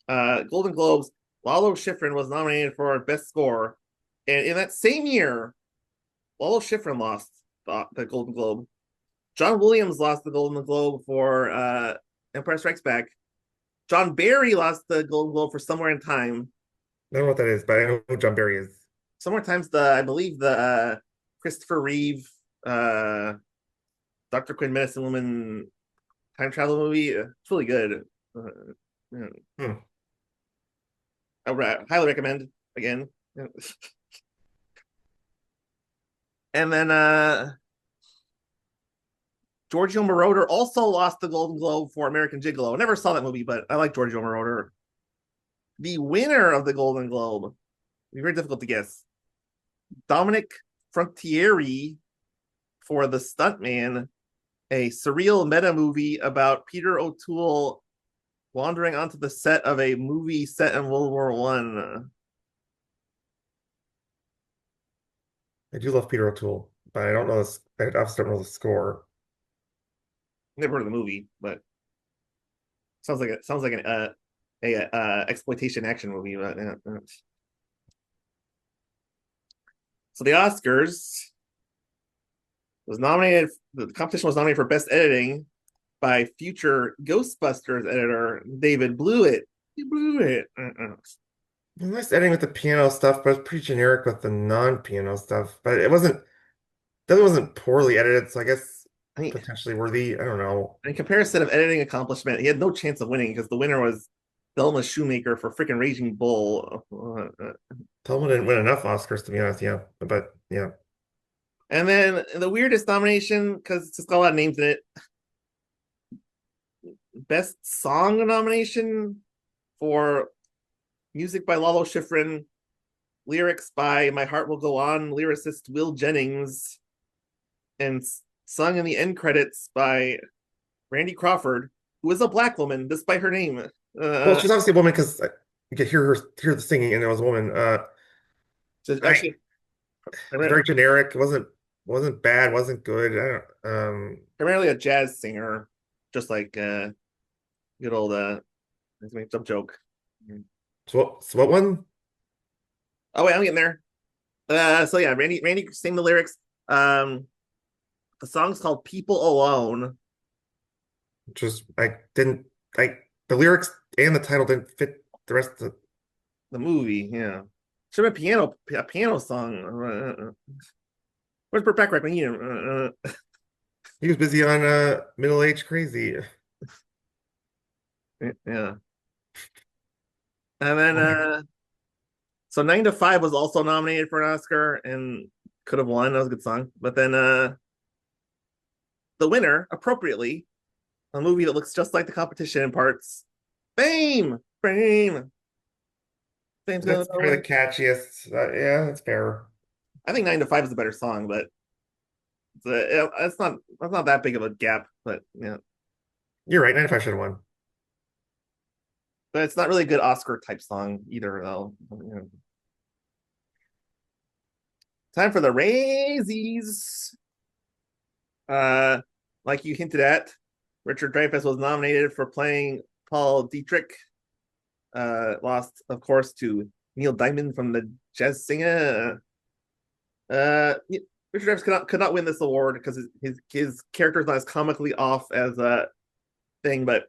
Golden Globes, Lalo Schifrin was nominated for Best Score. And in that same year, Lalo Schifrin lost the Golden Globe. John Williams lost the Golden Globe for Empire Strikes Back. John Barry lost the Golden Globe for Somewhere in Time. I don't know what that is, but I know who John Barry is. Somewhere in Time's I believe the Christopher Reeve, Dr. Quinn Medicine Woman time travel movie. It's really good. Yeah. Hmm. Highly recommend again. Yeah. And then Giorgio Moroder also lost the Golden Globe for American Gigolo. I never saw that movie, but I like Giorgio Moroder. The winner of the Golden Globe, very difficult to guess. Dominic Frontieri for The Stuntman, a surreal meta movie about Peter O'Toole wandering onto the set of a movie set in World War One. I do love Peter O'Toole, but I don't know this. I obviously don't know the score. Never heard of the movie, but sounds like an exploitation action movie. But, so the Oscars was nominated. The competition was nominated for best editing by future Ghostbusters editor David Blewett. He blew it. Nice editing with the piano stuff, but it's pretty generic with the non-piano stuff. But it wasn't poorly edited, so I guess I mean, potentially worthy. I don't know. in comparison of editing accomplishment, he had no chance of winning because the winner was Thelma Shoemaker for freaking Raging Bull. Thelma didn't win enough Oscars to be honest. Yeah, but yeah, And then the weirdest nomination, because it's just got a lot of names in it. Best song nomination for music by Lalo Schifrin, lyrics by My Heart Will Go On, lyricist Will Jennings, and sung in the end credits by Randy Crawford, who is a black woman despite her name. well, she's obviously a woman because you could hear the singing, and it was a woman. I Actually, very generic. It wasn't bad. Wasn't good. I don't. primarily a jazz singer, just like good old some joke. So what one? Oh wait, I'm getting there. So yeah, Randy sang the lyrics. The song's called "People Alone." Just I didn't like the lyrics and the title didn't fit the rest of the. The movie, yeah, should have been a piano song. Where's Burt Bacharach when you need him? He was busy on Middle Age Crazy. Yeah, and then Oh my so 9 to 5 was also nominated for an Oscar and could have won. That was a good song, but then the winner, appropriately, a movie that looks just like the competition in parts. Fame, fame. Fame's gonna That's probably the win. catchiest. Yeah, that's fair. I think 9 to 5 is a better song, but it's not that big of a gap. But yeah, You're right. 95 should have won. but it's not really a good Oscar type song either, though. Time for the Razzies. Uh, like you hinted at, Richard Dreyfuss was nominated for playing Paul Dietrich. Lost, of course, to Neil Diamond from the Jazz Singer. Richard Dreyfuss could not win this award because his character is not as comically off as a thing, but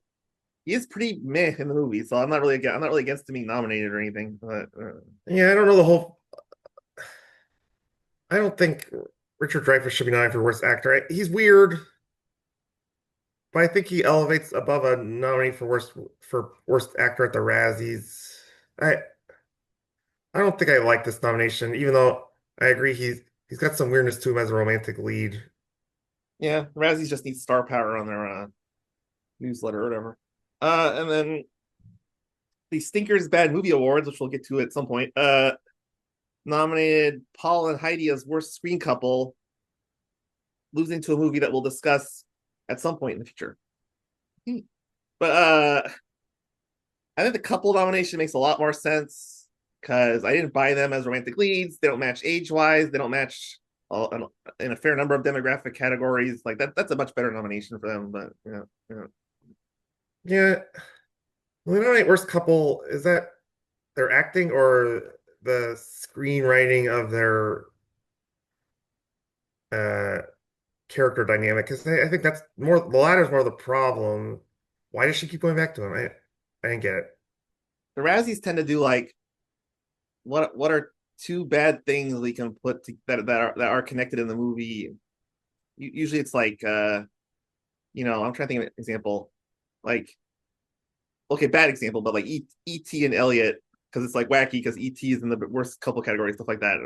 he is pretty meh in the movie. So I'm not really against him being nominated or anything. But Yeah, I don't know the whole. I don't think Richard Dreyfuss should be nominated for worst actor. He's weird, but I think he elevates above a nominee for worst actor at the Razzies. I I don't think I like this nomination, even though I agree he's got some weirdness to him as a romantic lead. yeah, Razzies just need star power on their newsletter or whatever. And then the Stinkers Bad Movie Awards, which we'll get to at some point, nominated Paul and Heidi as worst screen couple, losing to a movie that we'll discuss at some point in the future. But I think the couple nomination makes a lot more sense because I didn't buy them as romantic leads. They don't match age wise. They don't match in a fair number of demographic categories. Like that's a much better nomination for them. But yeah. Yeah, well, nominate worst couple is that their acting or the screenwriting of their uh character dynamic? Because I think that's more the latter is more the problem. Why does she keep going back to him? I didn't get it. The Razzies tend to do like what are two bad things we can that are connected in the movie. Usually it's like I'm trying to think of an example. Like, okay, bad example, but like E.T. and Elliot, because it's like wacky because E.T. is in the worst couple categories, stuff like that.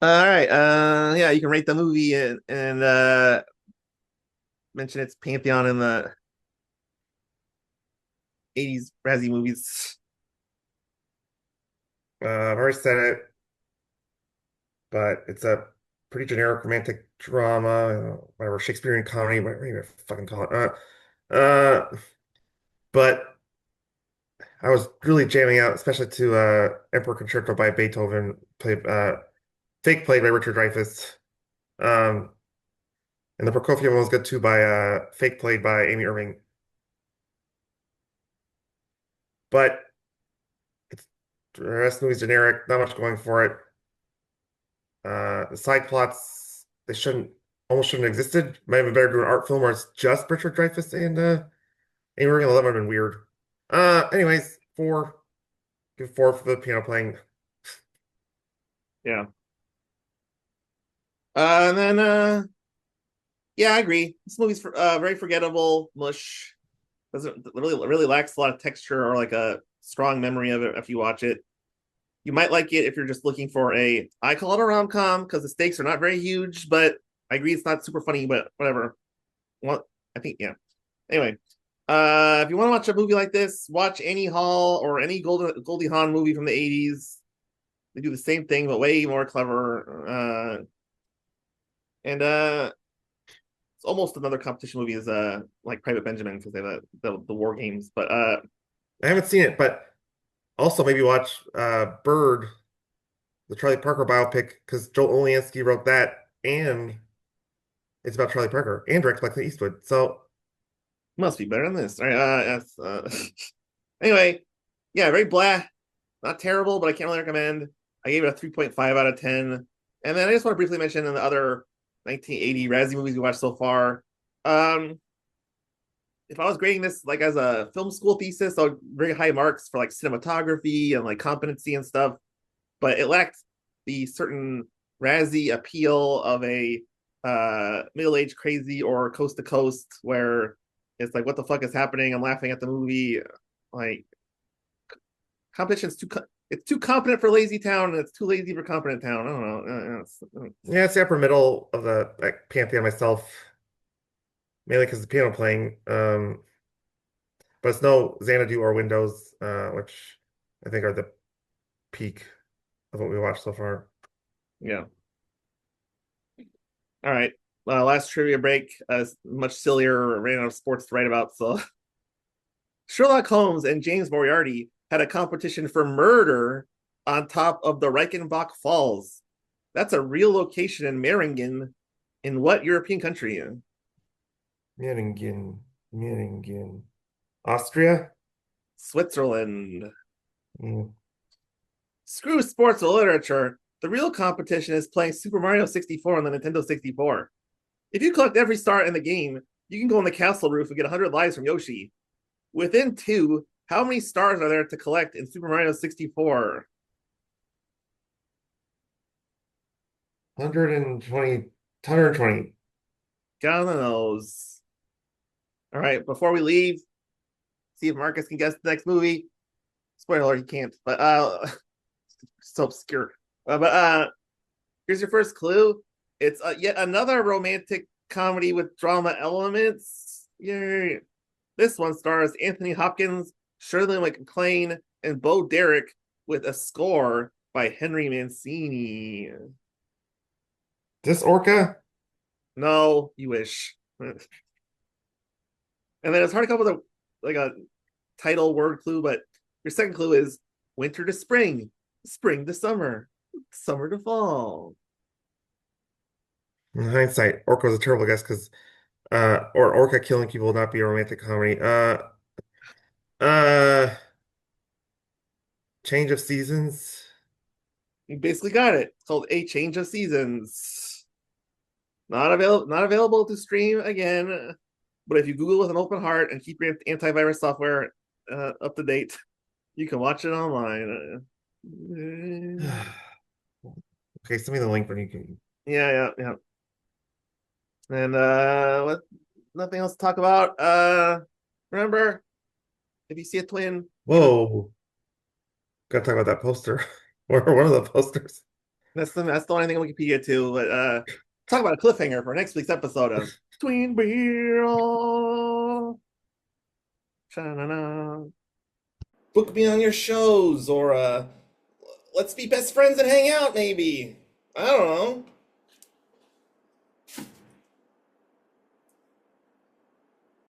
All right. Yeah, you can rate the movie and mention its pantheon in the 80s Razzie movies. I've already said it, but it's a pretty generic romantic drama, whatever, Shakespearean comedy, whatever you fucking call it. But I was really jamming out, especially to Emperor Concerto by Beethoven, fake played by Richard Dreyfuss. Um, and the Prokofiev one was good too by fake played by Amy Irving. But it's the rest of the movie's generic, not much going for it. The side plots they shouldn't almost shouldn't have existed. Might have been better to do an art film where it's just Richard Dreyfuss and Amy Irving. That would have been weird. Anyways, four, give four for the piano playing. Yeah. And then yeah, I agree. This movie's very forgettable, mush. Doesn't really lacks a lot of texture or like a strong memory of it if you watch it. You might like it if you're just looking for I call it a rom com because the stakes are not very huge, but I agree it's not super funny, but whatever. What I think, yeah. Anyway, if you want to watch a movie like this, watch Annie Hall or any Goldie Hawn movie from the 80s. They do the same thing, but way more clever. And it's almost another competition movie is like Private Benjamin because they have the war games. But I haven't seen it, but also maybe watch Bird, the Charlie Parker biopic, because Joel Oliansky wrote that, and it's about Charlie Parker and directed by Clint Eastwood. So must be better than this. All right. Anyway, yeah, very blah. Not terrible, but I can't really recommend. I gave it a 3.5 out of 10. And then I just want to briefly mention in the other 1980 Razzie movies we watched so far. Um, if I was grading this like as a film school thesis, I would very high marks for like cinematography and like competency and stuff. But it lacked the certain Razzie appeal of a middle-aged crazy or coast to coast where it's like what the fuck is happening? I'm laughing at the movie. Like competition's it's too competent for Lazy Town and it's too lazy for Competent Town. I don't know. yeah, it's the upper middle of the like, pantheon myself, mainly because the piano playing. But it's no Xanadu or Windows, which I think are the peak of what we watched so far. Yeah. All right. Last trivia break. Much sillier. Ran out of sports to write about. So Sherlock Holmes and James Moriarty had a competition for murder on top of the Reichenbach Falls. That's a real location in Meiringen. In what European country? Meiringen, Meiringen, Austria. Switzerland. Mm. Screw sports or literature. The real competition is playing Super Mario 64 on the Nintendo 64. If you collect every star in the game, you can go on the castle roof and get 100 lives from Yoshi. Within two, how many stars are there to collect in Super Mario 64? 120, 120. God knows. All right, before we leave, see if Marcus can guess the next movie. Spoiler alert, he can't, but so obscure. But here's your first clue. It's yet another romantic comedy with drama elements. Yay. This one stars Anthony Hopkins, Shirley MacLaine, and Bo Derek with a score by Henry Mancini. This Orca? No, you wish. And then it's hard to come up with like a title word clue, but your second clue is winter to spring, spring to summer, summer to fall. In hindsight, Orca was a terrible guess because or Orca killing people would not be a romantic comedy. Uh Change of Seasons. You basically got it. It's called A Change of Seasons. Not available to stream again. But if you Google with an open heart and keep your antivirus software up to date, you can watch it online. Okay, send me the link when you can. Yeah, yeah, yeah. And nothing else to talk about. Remember, if you see a twin, give it. Whoa, gotta talk about that poster. Or one of the posters. That's the only thing on Wikipedia too. But talk about a cliffhanger for next week's episode of Twin Beer. Book me on your shows, or let's be best friends and hang out. Maybe I don't know.